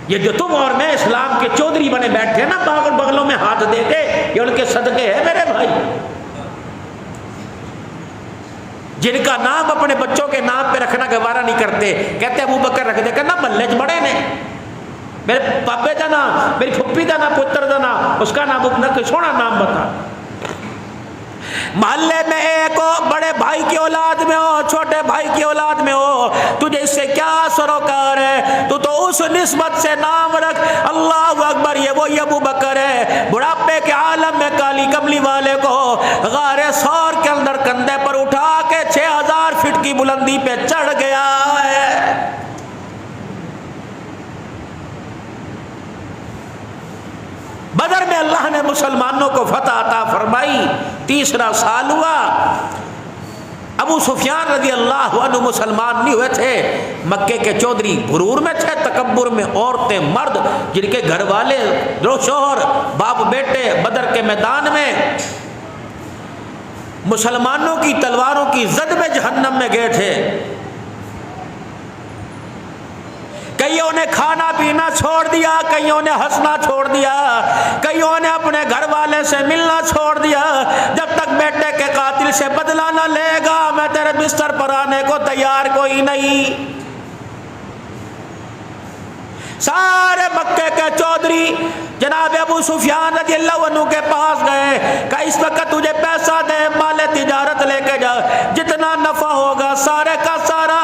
یہ جو تم اور میں اسلام کے چودھری بنے بیٹھے نا بغلوں میں ہاتھ دے کے، یہ ان کے صدقے ہیں میرے بھائی، جن کا نام اپنے بچوں کے نام پہ رکھنا گوارا نہیں کرتے، کہتے ابو بکر رکھ دے کرنا ملے چ بڑے نے، میرے پاپے کا نام میری پھپھی کا نام پتر کا نام اس کا نام کوئی سونا نام بتا۔ محلے میں ایک ہو، بڑے بھائی کی اولاد میں ہو، چھوٹے بھائی کی اولاد میں ہو، تجھے اس سے کیا سروکار ہے؟ تو اس نسبت سے نام رکھ اللہ اکبر، یہ وہی ابو بکر ہے بڑھاپے کے عالم میں کالی کملی والے کو غار ثور کے اندر کندھے پر اٹھا کے 6000 فٹ کی بلندی پہ چڑھ گیا ہے۔ بدر میں اللہ نے مسلمانوں کو فتح عطا فرمائی، تیسرا سال ہوا، ابو سفیان رضی اللہ عنہ مسلمان نہیں ہوئے تھے، مکے کے چودھری غرور میں تھے، تکبر میں، عورتیں مرد جن کے گھر والے دو شوہر باپ بیٹے بدر کے میدان میں مسلمانوں کی تلواروں کی زد میں جہنم میں گئے تھے، کئیوں نے کھانا پینا چھوڑ دیا، کئیوں نے ہنسنا چھوڑ دیا، کئیوں نے اپنے گھر والے سے ملنا چھوڑ دیا، جب تک بیٹے کے قاتل سے بدلہ نہ لے گا میں تیرے بستر پر آنے کو تیار کوئی نہیں۔ سارے مکے کے چودھری جناب ابو سفیان رضی اللہ عنہ کے پاس گئے کہ اس وقت تجھے پیسہ دے، مال تجارت لے کے جا، جتنا نفع ہوگا سارے کا سارا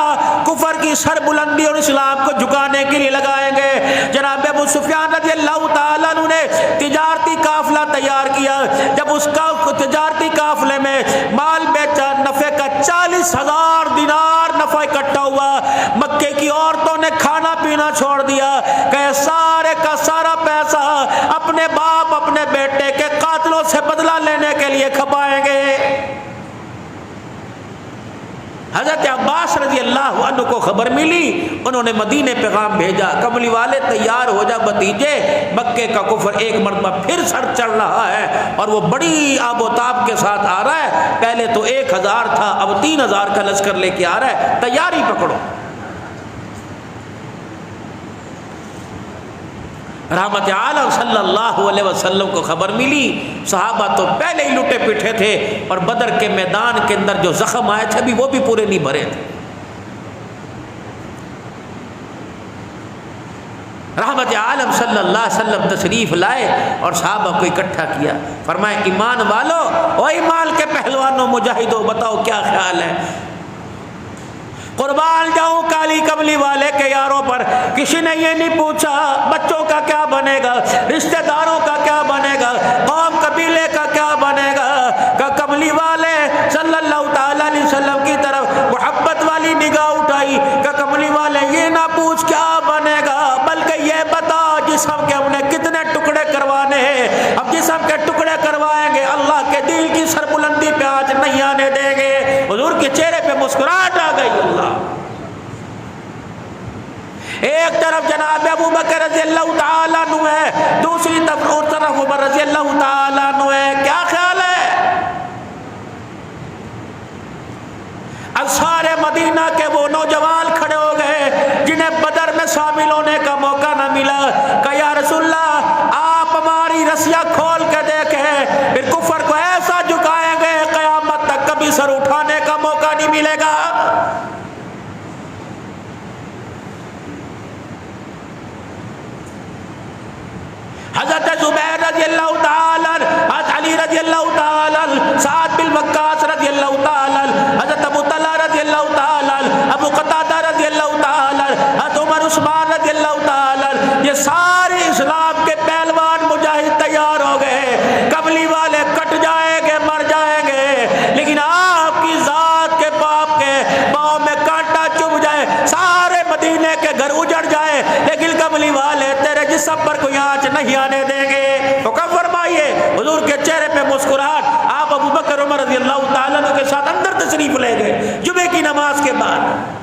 کفر کی سر بلندی اور اسلام کو جھکانے کے لیے لگائیں گے۔ جناب ابو سفیان رضی اللہ تعالیٰ عنہ نے تجارتی قافلہ تیار کیا، جب اس کا تجارتی قافلے میں مال بیچا، نفع کا 40,000 دینار نفع اکٹھا ہوا، مکے کی عورتوں نے کھانا پینا چھوڑ دیا کہ سارے کا سارا پیسہ اپنے باپ اپنے بیٹے کے قاتلوں سے بدلہ لینے کے لیے کھپائیں گے۔ حضرت عباس رضی اللہ عنہ کو خبر ملی، انہوں نے مدینے پیغام بھیجا، کملی والے تیار ہو جا بھتیجے، مکے کا کفر ایک مرتبہ پھر سر چڑھ رہا ہے اور وہ بڑی آب و تاب کے ساتھ آ رہا ہے، پہلے تو 1000 تھا اب 3000 کا لشکر لے کے آ رہا ہے، تیاری پکڑو۔ رحمت عالم صلی اللہ علیہ وسلم کو خبر ملی، صحابہ تو پہلے ہی لٹے پٹے تھے اور بدر کے میدان کے اندر جو زخم آئے تھے بھی وہ بھی پورے نہیں بھرے تھے۔ رحمت عالم صلی اللہ علیہ وسلم تشریف لائے اور صحابہ کو اکٹھا کیا، فرمایا ایمان والو، او ایمان کے پہلوانوں مجاہدوں، بتاؤ کیا خیال ہے؟ قربان جاؤں کالی کملی والے کے یاروں پر، کسی نے یہ نہیں پوچھا بچوں کا کیا بنے گا، رشتہ داروں کا کیا بنے گا، قوم قبیلے کا کیا بنے گا، کہ کملی والے صلی اللہ تعالی علیہ وسلم کی طرف محبت والی نگاہ اٹھائی کہ کملی والے یہ نہ پوچھ کیا بنے گا بلکہ یہ بتا جسم کے ہم نے کتنے ٹکڑے کروانے ہیں، اب جسم کے ٹکڑے کروائیں گے اللہ کے دل کی سربلندی پہ آج نہیں آنے دیں گے۔ حضور کے چہرے پہ مسکراہٹ آ گئی۔ اللہ ایک طرف جناب ابو بکر رضی اللہ تعالیٰ عنہ ہے، دوسری طرف عمر رضی اللہ تعالیٰ عنہ ہے، کیا خیال ہے؟ انصار مدینہ کے وہ نوجوان کھڑے ہو گئے جنہیں بدر میں شامل ہونے کا موقع نہ ملا، کہ یا رسول اللہ آپ ہماری رسیاں کھول کے دیکھیں، پھر کفر کو ایسا جھکائیں گے قیامت تک کبھی سر اٹھانے کا موقع نہیں ملے گا۔ سعد بن وقاص رضی اللہ تعالی عنہ، حضرت ابو طلحہ رضی اللہ تعالی عنہ، ابو قتادہ رضی اللہ تعالی عنہ، حضرت عمر عثمان رضی اللہ تعالی عنہ، یہ سارے اسلام کے پہلوان مجاہد تیار ہو گئے، کملی والے کٹ جائیں گے، مر جائیں گے، لیکن آپ کی ذات کے باپ کے پاؤں میں کانٹا چبھ جائے، سارے مدینے کے گھر اجڑ جائے، لیکن کملی والے تیرے جسم پر کوئی آنچ نہیں آنے دیں گے۔ تو کب فرمائیے حضور کے چہرے پہ مسکراہٹ، آپ ابو بکر عمر رضی اللہ تعالیٰ عنہ کے ساتھ اندر تشریف لے گئے جمعے کی نماز کے بعد۔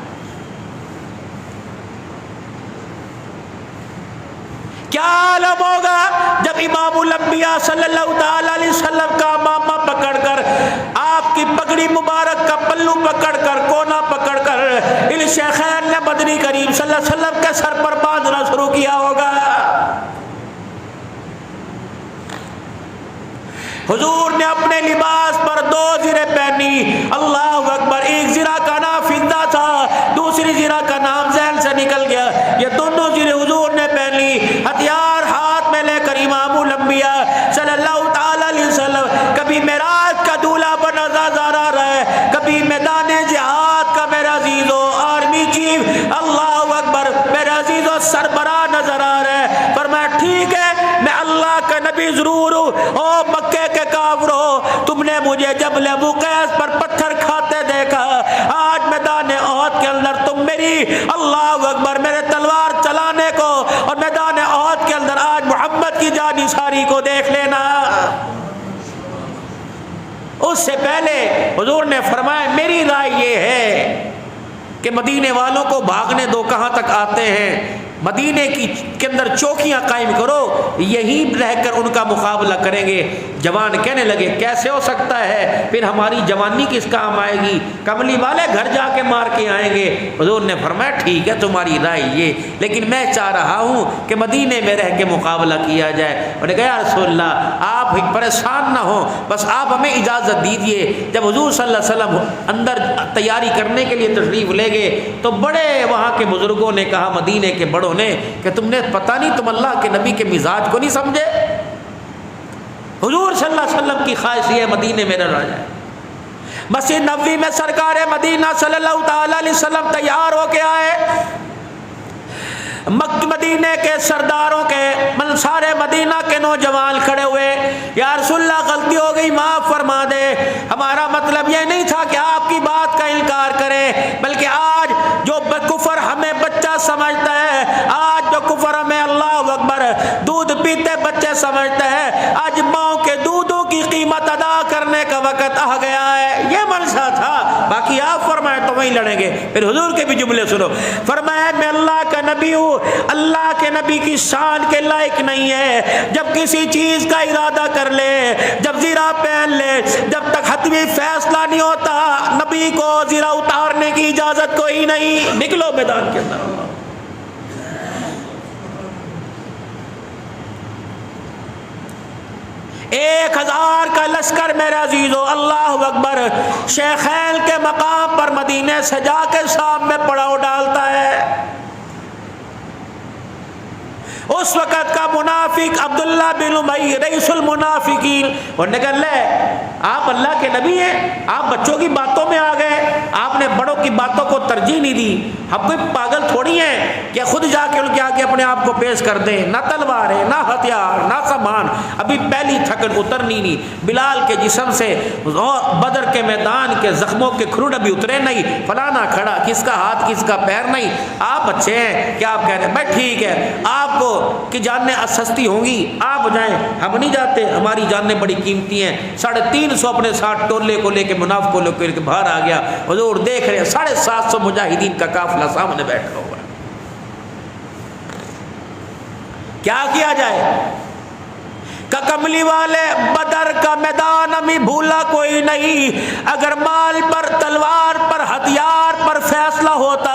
کیا عالم ہوگا جب امام الانبیاء صلی اللہ تعالی علیہ وسلم کا امامہ پکڑ کر، آپ کی پگڑی مبارک کا پلو پکڑ کر، کونا پکڑ کر ان شیخین نے مدنی کریم صلی اللہ علیہ وسلم کے سر پر باندھنا شروع کیا ہوگا۔ حضور نے اپنے لباس پر 2 زریں پہنی، اللہ اکبر، ایک زرہ کا نام فضہ تھا، دوسری زرہ کا نام ذہن سے نکل گیا، یہ دونوں زریں حضور نے پہن لی، ہتھیار ہاتھ میں لے کر امام الانبیاء صلی اللہ تعالی علیہ وسلم کبھی معراج کا دولہا بنا نظر آ رہا ہے، کبھی میدان جہاد کا میرا عزیزو آرمی چیف، اللہ اکبر، میرا عزیزو سربراہ نظر آ رہا ہے۔ فرمایا ٹھیک ہے میں اللہ کا نبی ضرور ہوں، او مکے کے کافرو، تم نے مجھے جبل ابو قیس پر پتھر کھاتے دیکھا، آج میدان احد کے اندر تم میری، اللہ اکبر، میرے تلوار چلانے کو اور میدان احد کے اندر آج محمد کی جانثاری کو دیکھ لینا۔ اس سے پہلے حضور نے فرمایا میری رائے یہ ہے کہ مدینے والوں کو بھاگنے دو، کہاں تک آتے ہیں، مدینے کے اندر چوکیاں قائم کرو، یہیں رہ کر ان کا مقابلہ کریں گے۔ جوان کہنے لگے کیسے ہو سکتا ہے، پھر ہماری جوانی کس کام آئے گی، کملی والے گھر جا کے مار کے آئیں گے۔ حضور نے فرمایا ٹھیک ہے تمہاری رائے یہ، لیکن میں چاہ رہا ہوں کہ مدینے میں رہ کے مقابلہ کیا جائے۔ انہوں نے کہا یا رسول اللہ آپ پریشان نہ ہوں، بس آپ ہمیں اجازت دیجئے۔ جب حضور صلی اللہ علیہ وسلم اندر تیاری کرنے کے لیے تشریف لے گئے تو بڑے وہاں کے بزرگوں نے کہا، مدینے کے بڑوں نے، کہ تم نے پتہ نہیں، تم اللہ کے نبی کے مزاج کو نہیں سمجھے، حضور صلی اللہ علیہ وسلم کی خواہش یہ مدینے میں رہ جائے۔ مسجد نبوی میں سرکار مدینہ صلی اللہ تعالی علیہ وسلم تیار ہو کے آئے، مدینے کے سرداروں کے، سارے مدینہ کے نوجوان کھڑے ہوئے، یا رسول اللہ غلطی ہو گئی معاف فرما دے، ہمارا مطلب یہ نہیں تھا کہ آپ کی بات کا انکار کریں، بلکہ آج جو کفر ہمیں بچہ سمجھتا ہے، آج جو کفر ہمیں اللہ اکبر دودھ پیتے بچے سمجھتا ہے، آج ماؤں کے دودھوں کی قیمت ادا کرنے کا وقت آ گیا ہے، یہ منشا تھا۔ باقی آپ فرمائے تو وہیں لڑیں گے۔ پھر حضور کے بھی جملے سنو، فرمایا میں اللہ کا نبی ہوں، اللہ کے نبی کی شان کے لائق نہیں ہے جب کسی چیز کا ارادہ کر لے، جب زیرہ پہن لے، جب تک حتمی فیصلہ نہیں ہوتا نبی کو زیرہ اتارنے کی اجازت کوئی نہیں، نکلو میدان کے اندر۔ 1000 کا لشکر میرے عزیزو، اللہ اکبر، شیخین کے مقام پر مدینے سے جا کے شام میں پڑاؤ ڈالتا ہے۔ اس وقت کا منافق عبداللہ بن ابی رئیس المنافقین، انہوں نے کہا لے آپ اللہ کے نبی ہیں، آپ بچوں کی باتوں میں آ گئے، آپ نے بڑوں کی باتوں کو ترجیح نہیں دی، ہم کوئی پاگل تھوڑی ہیں کہ خود جا کے ان کے آگے اپنے آپ کو پیش کر دیں، نہ تلوار ہے، نہ ہتھیار، نہ سامان، ابھی پہلی تھکن اترنی نہیں، بلال کے جسم سے بدر کے میدان کے زخموں کے کھرون ابھی اترے نہیں، فلانا کھڑا، کس کا ہاتھ کس کا پیر نہیں، آپ بچے ہیں کیا آپ کہہ رہے ہیں، بھائی ٹھیک ہے آپ کو کہ جانیں سستی ہوں گی آپ جائیں، ہم نہیں جاتے، ہماری جانیں بڑی قیمتی ہیں۔ 350 اپنے ساتھ ٹولے کو لے کے منافق کو لے کے باہر آ گیا، حضور دیکھ رہے 750 مجاہدین کا قافلہ سامنے بیٹھا ہوا ہے، کیا کیا جائے؟ کملی والے بدر کا میدان ہمیں بھولا کوئی نہیں، اگر مال پر، تلوار پر، ہتھیار پر فیصلہ ہوتا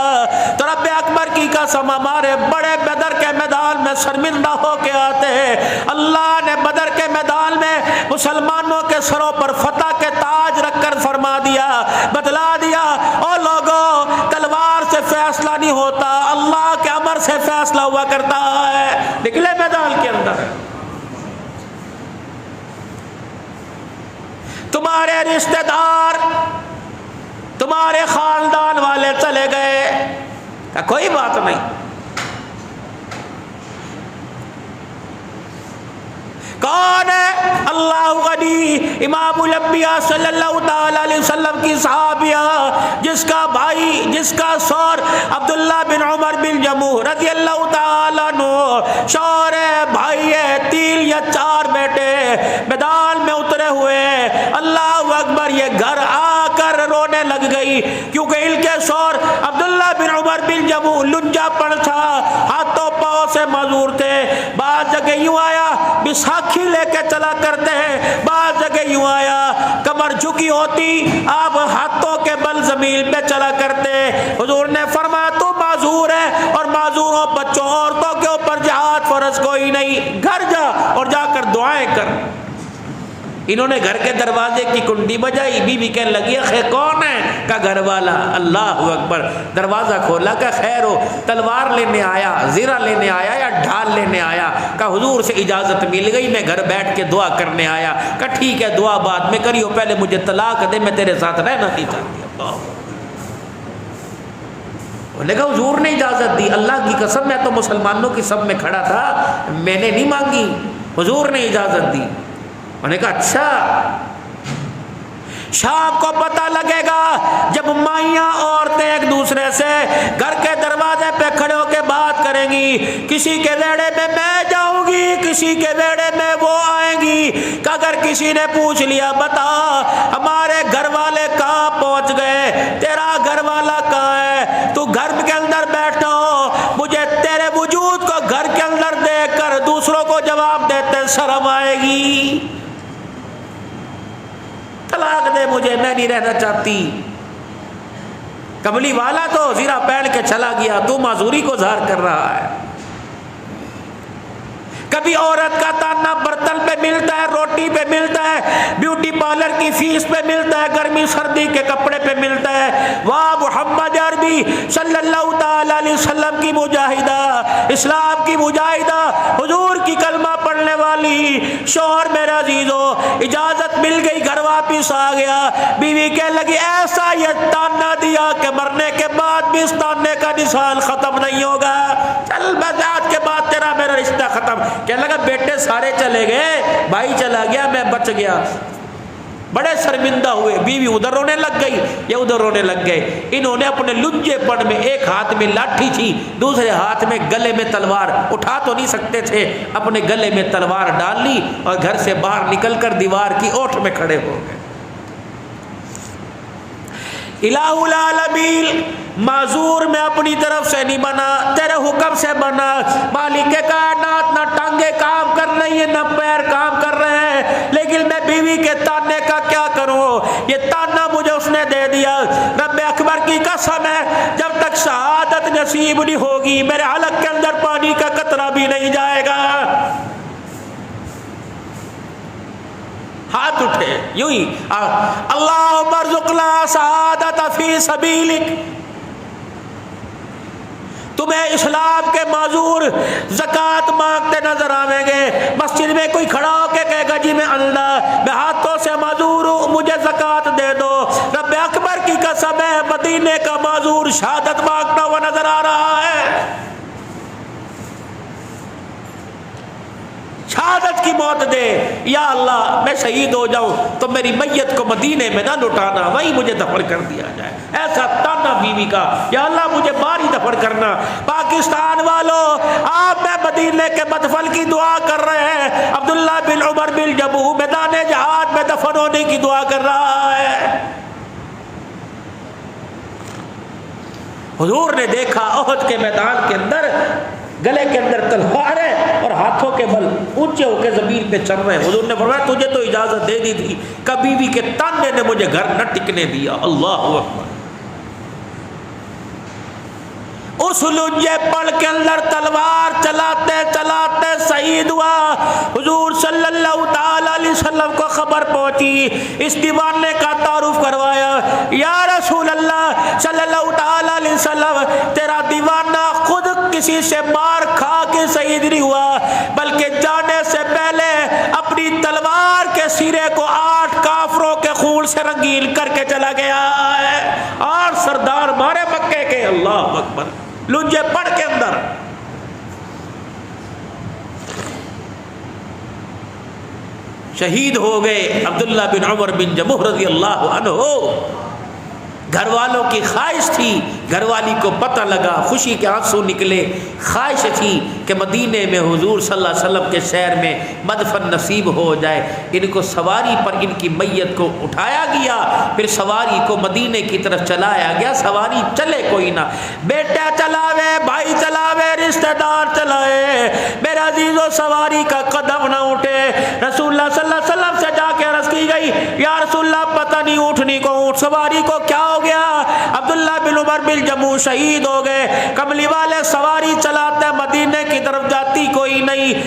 تو رب اکبر کی قسم ہمارے بڑے بدر کے میدان میں شرمندہ ہو کے آتے ہیں۔ اللہ نے بدر کے میدان میں مسلمانوں کے سروں پر فتح کے تاج رکھ کر فرما دیا، بتلا دیا، او لوگوں تلوار سے فیصلہ نہیں ہوتا، اللہ کے امر سے فیصلہ ہوا کرتا ہے۔ نکلے میدان کے اندر، تمہارے رشتہ دار تمہارے خاندان والے چلے گئے، کہ کوئی بات نہیں، کون ہے؟ اللہ غنی، امام الانبیاء صلی اللہ تعالی علیہ وسلم کی صحابیہ جس کا بھائی، جس کا شوہر عبداللہ بن عمر بن جموح رضی اللہ تعالیٰ عنہ شوہر ہے، بھائی ہے، 3 یا 4 بیٹے میدان میں اترے ہوئے، اللہ اکبر، یہ گھر آ کر رونے لگ گئی، کیونکہ ان کے شوہر عبداللہ بن عمر بن جموح لنجا پڑ تھا، ہاتھوں پاؤں سے معذور تھے، بعض جگہ یوں آیا بیساکھی لے کے چلا کرتے ہیں، بعض جگہ یوں آیا کمر جھکی ہوتی، آپ ہاتھوں کے بل زمین پہ چلا کرتے۔ حضور نے فرمایا تو معذور ہے، اور معذوروں بچوں عورتوں کے اوپر جہاد فرض کوئی نہیں، گھر جا اور جا کر دعائیں کر۔ انہوں نے گھر کے دروازے کی کنڈی بجائی، بی بی کہنے لگی خیر کون ہے؟ کا گھر والا۔ اللہ اکبر، دروازہ کھولا کہ خیر ہو، تلوار لینے آیا، زیرہ لینے آیا یا ڈھال لینے آیا؟ کہ حضور سے اجازت مل گئی، میں گھر بیٹھ کے دعا کرنے آیا۔ کہ ٹھیک ہے دعا بعد میں کریو، پہلے مجھے طلاق دے، میں تیرے ساتھ رہنا نہیں چاہتی۔ اللہ، انہوں نے کہا حضور نے اجازت دی، اللہ کی قسم میں تو مسلمانوں کی سب میں کھڑا تھا، میں نے نہیں مانگی، حضور نے اجازت دی۔ انہوں نے کہا اچھا، شام کو پتہ لگے گا جب مائیاں عورتیں ایک دوسرے سے گھر کے دروازے پہ کھڑے ہو کے بات کریں گی، کسی کے بیڑے میں میں جاؤں گی، کسی کے بیڑے میں وہ آئیں گی، کہ اگر کسی نے پوچھ لیا بتا ہمارے گھر والے کہاں پہنچ گئے، تیرا گھر والا کہاں ہے، تو گھر کے اندر بیٹھا ہو، مجھے تیرے وجود کو گھر کے اندر دیکھ کر دوسروں کو جواب دیتے شرم آئے گی، طلاق دے مجھے، میں نہیں رہنا چاہتی۔ کملی والا تو زیرہ پہن کے چلا گیا، تو معذوری کو ظاہر کر رہا ہے۔ کبھی عورت کا تانا برتن پہ ملتا ہے، روٹی پہ ملتا ہے، بیوٹی پارلر کی فیس پہ ملتا ہے، گرمی سردی کے کپڑے پہ ملتا ہے۔ واہ محمد عربی صلی اللہ تعالی علیہ وسلم کی مجاہدہ، اسلام کی مجاہدہ، حضور کی کلمہ پڑھنے والی، شوہر میرا عزیزو اجازت مل گئی، گھر واپس آ گیا، بیوی کہنے لگی ایسا یہ تانا دیا کہ مرنے کے بعد بھی اس تانے کا نشان ختم نہیں ہوگا، چل بس آج کے بعد تیرا میرا رشتہ ختم۔ کہنے لگا بیٹے سارے چلے گئے، بھائی چلا گیا، میں بچ گیا۔ بڑے شرمندہ ہوئے، بیوی ادھر رونے لگ گئی، یہ ادھر رونے لگ گئے۔ انہوں نے اپنے لنجے پن میں ایک ہاتھ میں لاٹھی تھی، دوسرے ہاتھ میں گلے میں تلوار، اٹھا تو نہیں سکتے تھے، اپنے گلے میں تلوار ڈال لی اور گھر سے باہر نکل کر دیوار کی اوٹ میں کھڑے ہو گئے۔ الہ العالمین، معذور میں اپنی طرف سے نہیں بنا، تیرے حکم سے بنا، مالک کائنات، نہ ٹانگیں کام کر رہی ہیں نہ پیر کام کر رہے ہیں، لیکن میں بیوی کے تانے کا کیا کروں، یہ تانا مجھے اس نے دے دیا۔ رب اکبر کی قسم ہے جب تک شہادت نصیب نہیں ہوگی میرے حلق کے اندر پانی کا قطرہ بھی نہیں جائے گا۔ ہاتھ اٹھے یوں ہی، اللہم ارزقنا سعادت فی سبیلک۔ تمہیں اسلام کے معذور زکوٰۃ مانگتے نظر آئیں گے، مسجد میں کوئی کھڑا ہو کے کہے گا جی میں اللہ میں ہاتھوں سے معذور ہوں، مجھے زکوٰۃ دے دو۔ رب اکبر کی قسم ہے مدینے کا معذور شہادت مانگتا ہوا نظر آ رہا ہے، شہادت کی موت دے، یا اللہ میں شہید ہو جاؤں تو میری میت کو مدینے میں نہ لٹانا، وہیں مجھے دفن کر دیا جائے۔ ایسا تانا بیوی کا، یا اللہ مجھے باہر ہی دفن کرنا۔ پاکستان والوں آپ میں مدینے کے مدفن کی دعا کر رہے ہیں، عبداللہ بن عمر بن جموح میدان جہاد میں دفن ہونے کی دعا کر رہا ہے۔ حضور نے دیکھا احد کے میدان کے اندر گلے کے اندر تلوار ہے اور ہاتھوں کے بل اونچے ہو کے زمین پہ چل رہے ہیں۔ حضور نے فرمایا تجھے تو اجازت دے دی تھی، کبھی بھی کے تانے نے مجھے گھر نہ ٹکنے دیا۔ اللہ اکبر، اس لنجے پڑ کے اندر تلوار چلاتے چلاتے شہید ہوا۔ حضور صلی اللہ تعالی علیہ وسلم کو خبر پہنچی، اس دیوانے کا تعارف کروایا، یا رسول اللہ صلی اللہ تعالی علیہ وسلم تیرا دیوانہ خود کسی سے مار کھا کے شہید نہیں ہوا، بلکہ جانے سے پہلے اپنی تلوار کے سرے کو 8 کافروں کے حضور سے رنگین کر کے چلا گیا ہے. اور سردار مارے مکے کے، اللہ اکبر، لنجے پڑ کے اندر. شہید ہو گئے عبداللہ بن عمر بن جموح رضی اللہ عنہ. گھر والوں کی خواہش تھی، گھر والی کو پتہ لگا، خوشی کے آنسو نکلے. خواہش تھی کہ مدینے میں حضور صلی اللہ علیہ وسلم کے شہر میں مدفن نصیب ہو جائے. ان کو سواری پر ان کی میت کو اٹھایا گیا، پھر سواری کو مدینے کی طرف چلایا گیا. سواری چلے کوئی نہ، بیٹا چلاوے، بھائی چلاوے، رشتہ دار چلائے، میرا عزیزو سواری کا قدم نہ اٹھے. رسول اللہ صلی اللہ علیہ وسلم سے جا کے عرض کی گئی، یا رسول اللہ پتہ نہیں اونٹنی کو، اونٹ سواری کو کیا ہو گیا؟ عبداللہ بن عمر بن جموح شہید ہو گئے. کملی والے سواری چلاتے، مدینے کی طرف جاتی کوئی نہیں.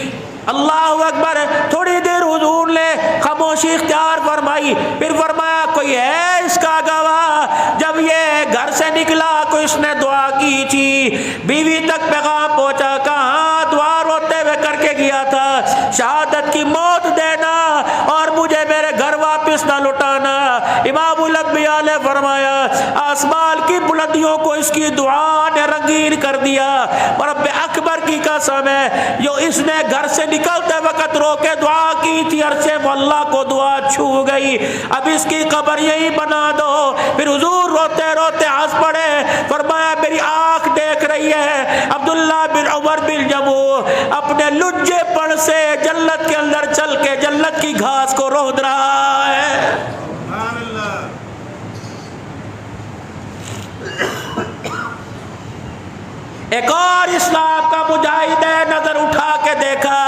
اللہ اکبر. تھوڑی دیر حضور نے خاموشی اختیار فرمائی، پھر فرمایا کوئی ہے اس کا گواہ؟ جب یہ گھر سے نکلا کوئی اس نے دعا کی تھی، بیوی تک پیغام پہنچا. کہاں دعا روتے ہوئے کر کے گیا تھا، شہادت کی موت دینا اور مجھے میرے گھر واپس نہ لوٹانا. امام الانبیاء نے فرمایا آسمان کی بلندیوں کو اس کی دعا نے رنگین کر دیا. اور رب اکبر کی قسم ہے، جو اس نے گھر سے نکلتے وقت رو کے دعا کی تھی، عرش مولا کو دعا چھو گئی. اب اس کی قبر یہی بنا دو. پھر حضور روتے روتے ہنس پڑے، فرمایا میری آنکھ دیکھ رہی ہے عبداللہ بن عمر بن جموح اپنے لجے پڑ سے جنت کے اندر چل کے جنت کی گھاس کو رود رہا ہے. ایک اور اسلام کا مجاہد ہے، نظر اٹھا کے دیکھا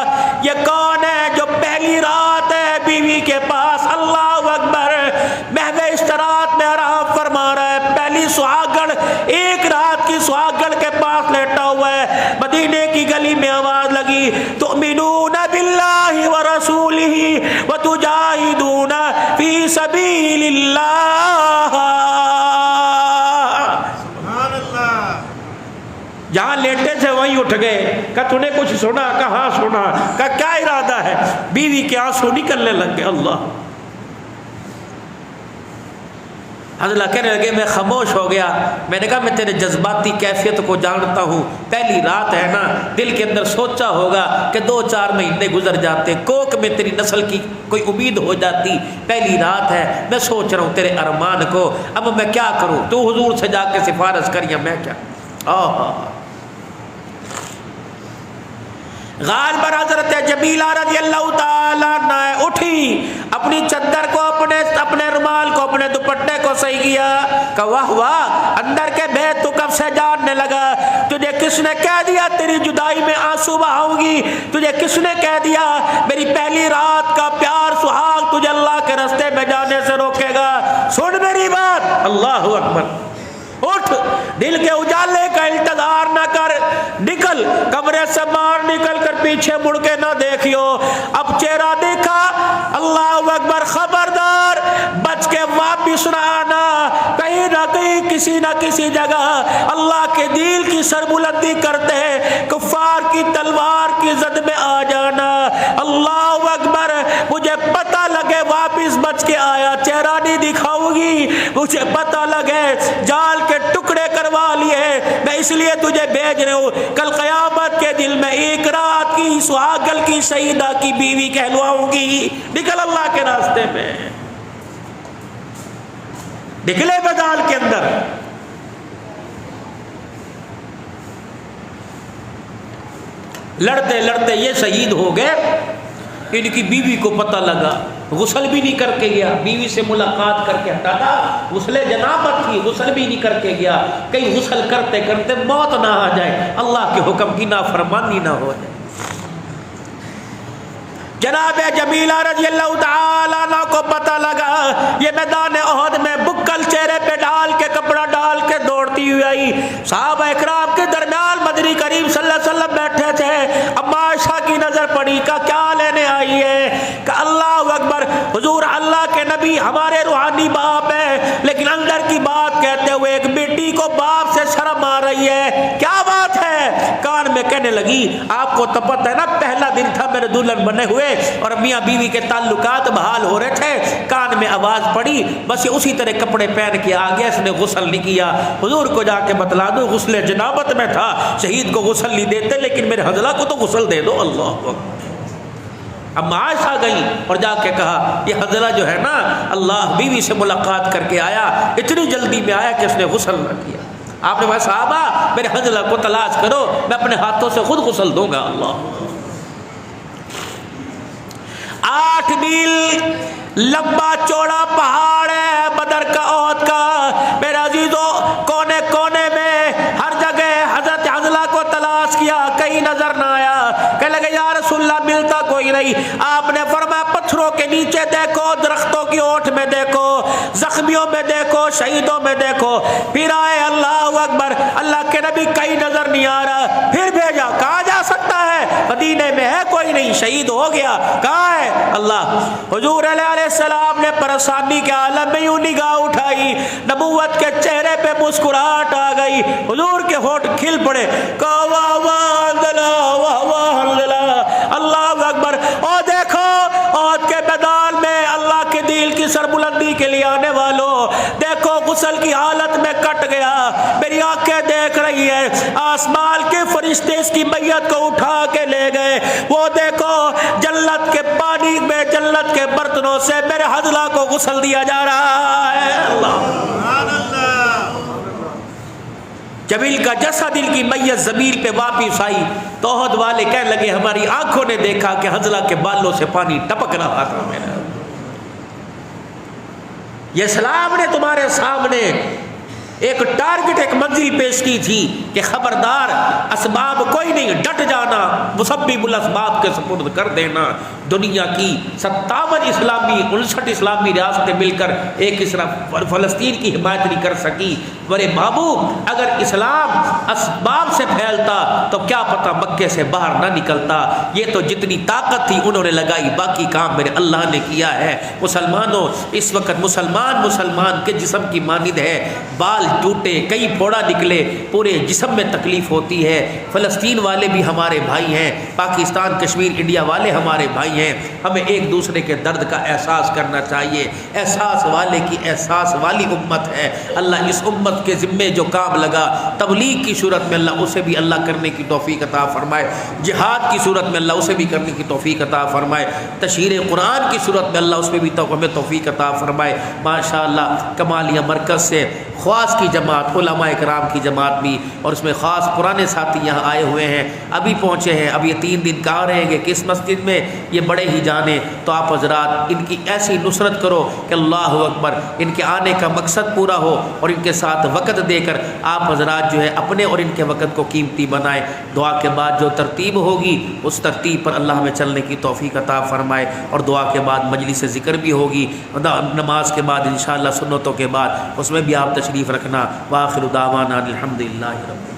یہ کون ہے جو پہلی رات ہے بیوی کے پاس. اللہ اکبر. محو اشتراط میں آرام فرما رہا ہے. پہلی سہاگن ایک رات کی سہاگن کے پاس لیٹا ہوا ہے. مدینے کی گلی میں آواز لگی، تؤمنون باللہ ورسولہ وتجاہدون فی سبیل اللہ. جہاں لیٹے تھے وہیں اٹھ گئے. کہا تو نے کچھ سنا؟ کہاں سنا؟ کہا کیا ارادہ ہے؟ بیوی کے آنسو نکلنے لگ گئے. اللہ. حضرت کہنے لگے میں خاموش ہو گیا. میں نے کہا میں تیرے جذباتی کیفیت کو جانتا ہوں. پہلی رات ہے نا، دل کے اندر سوچا ہوگا کہ 2-4 مہینے گزر جاتے، کوک میں تیری نسل کی کوئی امید ہو جاتی. پہلی رات ہے، میں سوچ رہا ہوں تیرے ارمان کو. اب میں کیا کروں؟ تو حضور سے جا کے سفارش کر، یا میں کیا؟ غال پر حضرت جمیلہ رضی اللہ تعالیٰ عنہ اٹھی، اپنی چادر کو اپنے رومال کو اپنے دوپٹے کو صحیح کیا. کہ واہ واہ، اندر کے بھید تو کب سے جاننے لگا. تجھے کس نے کہہ دیا تیری جدائی میں آنسو بہاؤں گی؟ تجھے کس نے کہہ دیا میری پہلی رات کا پیار سہاگ تجھے اللہ کے راستے میں جانے سے روکے گا؟ سن میری بات. اللہ اکبر. اٹھ، دل کے اجالے کا انتظار نہ کر، نکل کمرے سے باہر، نکل کر پیچھے مڑ کے نہ دیکھیو. اب چہرہ دیکھا، اللہ اکبر. خبردار بچ کے واپس نہ آنا. کہیں نہ کہیں کسی نہ کسی جگہ اللہ کے دین کی سربلندی کرتے کفار کی تلوار کی زد میں آ جانا. اللہ اکبر. مجھے پتہ لگے واپس بچ کے آیا، چہرہ نہیں دکھاؤں گی. مجھے پتہ لگے جال کے ٹکڑے کروا لیے، میں اس لیے تجھے بھیج رہا ہوں. کل قیامت کے دل میں ایک رات کی سہاگل کی سیدہ کی بیوی کہلواؤں گی. نکل اللہ کے راستے میں. نکلے میدان کے اندر. لڑتے لڑتے یہ شہید ہو گئے. ان کی بیوی کو پتہ لگا، غسل بھی نہیں کر کے گیا. بیوی سے ملاقات کر کے ہٹا تھا، غسل جنابت تھی، غسل بھی نہیں کر کے گیا. کہیں غسل کرتے کرتے موت نہ آ جائے، اللہ کے حکم کی نافرمانی نہ ہو جائے. جناب جمیلہ رضی اللہ تعالیٰ عنہ کو پتہ لگا. یہ میدان احد میں بکل چہرے پہ ڈال کے کپڑا ڈال کے دوڑتی ہوئی آئی. صحابہ اکرام کے درمیان مدنی کریم صلی اللہ علیہ وسلم بیٹھے تھے. اما عائشہ کی نظر پڑی. کا کیا لینے آئی ہے؟ کہ اللہ اکبر. حضور اللہ کے نبی ہمارے روحانی باپ ہے، لیکن اندر کی بات کہتے ہوئے ایک بیٹی کو باپ سے شرم آ رہی ہے. کیا بات ہے؟ کان میں کہنے لگی آپ کو تو پتہ ہے نا پہلا دن تھا میرے دلہن بنے ہوئے اور میاں بیوی کے تعلقات بحال ہو رہے تھے، کان میں آواز پڑی، بس اسی طرح کپڑے پہن کے آ گیا، اس نے غسل نہیں کیا۔ حضور کو جا کے بتلا دو غسل جنابت میں تھا، شہید کو غسل نہیں دیتے لیکن میرے حضلہ کو تو غسل دے دو۔ اللہ اکبر۔ اب معاش آ گئی اور جا کے کہا یہ حضلہ جو ہے نا اللہ بیوی سے ملاقات کر کے آیا، اتنی جلدی میں آیا کہ اس نے غسل نہ کیا۔ آپ نے کہا صحابہ میرے حضلہ کو تلاش کرو، میں اپنے ہاتھوں سے خود غسل دوں گا۔ اللہ 8 میل لمبا چوڑا پہاڑ ہے بدر کا، احد کا، میرے عزیزوں کونے کونے میں ہر جگہ حضرت حنظلہ کو تلاش کیا، کہیں نظر نہ آیا۔ کہنے لگے یا رسول اللہ ملتا کوئی نہیں۔ آپ نے فرمایا پتھروں کے نیچے دیکھو، درختوں کی اوٹ میں دیکھو، زخمیوں میں دیکھو، شہیدوں میں دیکھو۔ پھر آئے اللہ اکبر، اللہ کے نبی کہیں نظر نہیں آ رہا، پھر بھیجا، کہاں جا سکتا ہے؟ مدینے میں ہے کوئی نہیں، شہید ہو گیا، کہاں ہے؟ اللہ حضور علیہ السلام نے پریشانی کے عالم میں یوں نگاہ اٹھائی، نبوت کے چہرے پہ مسکراہٹ آ گئی، حضور کے ہونٹ کھل پڑے، کہا واہ واہ حنظلہ، واہ واہ حنظلہ، اللہ اکبر۔ اور دیکھو احد کے میدان میں اللہ کے دل کی سربلندی کے لیے آنے والوں، دیکھو غسل کی حالت میں کٹ گیا، میری آنکھیں دیکھ رہی ہے، آسمان کے فرشتے اس کی میت کو اٹھا کے لے گئے، وہ دیکھو جنت کے پانی میں جنت کے برتنوں سے میرے حنظلہ کو غسل دیا جا رہا ہے۔ جبیل کا جسد دل کی میت زمین پہ واپس آئی تو احد والے کہنے لگے ہماری آنکھوں نے دیکھا کہ حنظلہ کے بالوں سے پانی ٹپک رہا تھا۔ میرا یہ اسلام نے تمہارے سامنے ایک ٹارگٹ، ایک منزل پیش کی تھی کہ خبردار اسباب کوئی نہیں، ڈٹ جانا، مسبب الاسباب کے سپرد کر دینا۔ دنیا کی 59 اسلامی ریاستیں مل کر ایک فلسطین کی حمایت نہیں کر سکی۔ میرے محبوب اگر اسلام اسباب سے پھیلتا تو کیا پتہ مکے سے باہر نہ نکلتا۔ یہ تو جتنی طاقت تھی انہوں نے لگائی، باقی کام میرے اللہ نے کیا ہے۔ مسلمانوں اس وقت مسلمان کے جسم کی مانند ہے، بال ٹوٹے، کئی پھوڑا نکلے، پورے جسم میں تکلیف ہوتی ہے۔ فلسطین والے بھی ہمارے بھائی ہیں، پاکستان کشمیر انڈیا والے ہمارے بھائی ہیں، ہمیں ایک دوسرے کے درد کا احساس کرنا چاہیے۔ احساس والے کی احساس والی امت ہے۔ اللہ اس امت کے ذمے جو کام لگا تبلیغ کی صورت میں اللہ اسے بھی اللہ کرنے کی توفیق عطا فرمائے، جہاد کی صورت میں اللہ اسے بھی کرنے کی توفیق عطا فرمائے، تشہیر قرآن کی صورت میں اللہ اس میں بھی ہمیں توفیق عطا فرمائے۔ ماشاءاللہ کمالیہ مرکز سے خواص کی جماعت، علماء کرام کی جماعت بھی، اور اس میں خاص پرانے ساتھی یہاں آئے ہوئے ہیں، ابھی پہنچے ہیں، اب یہ 3 دن کہاں رہیں گے کس مسجد میں یہ بڑے ہی جانے۔ تو آپ حضرات ان کی ایسی نصرت کرو کہ اللہ اکبر ان کے آنے کا مقصد پورا ہو، اور ان کے ساتھ وقت دے کر آپ حضرات جو ہے اپنے اور ان کے وقت کو قیمتی بنائیں۔ دعا کے بعد جو ترتیب ہوگی اس ترتیب پر اللہ ہمیں چلنے کی توفیق عطا فرمائے، اور دعا کے بعد مجلس ذکر بھی ہوگی، نماز کے بعد انشاءاللہ سنتوں کے بعد اس میں بھی آپ تشریف رکھنا۔ وآخر دعوانا الحمدللہ رب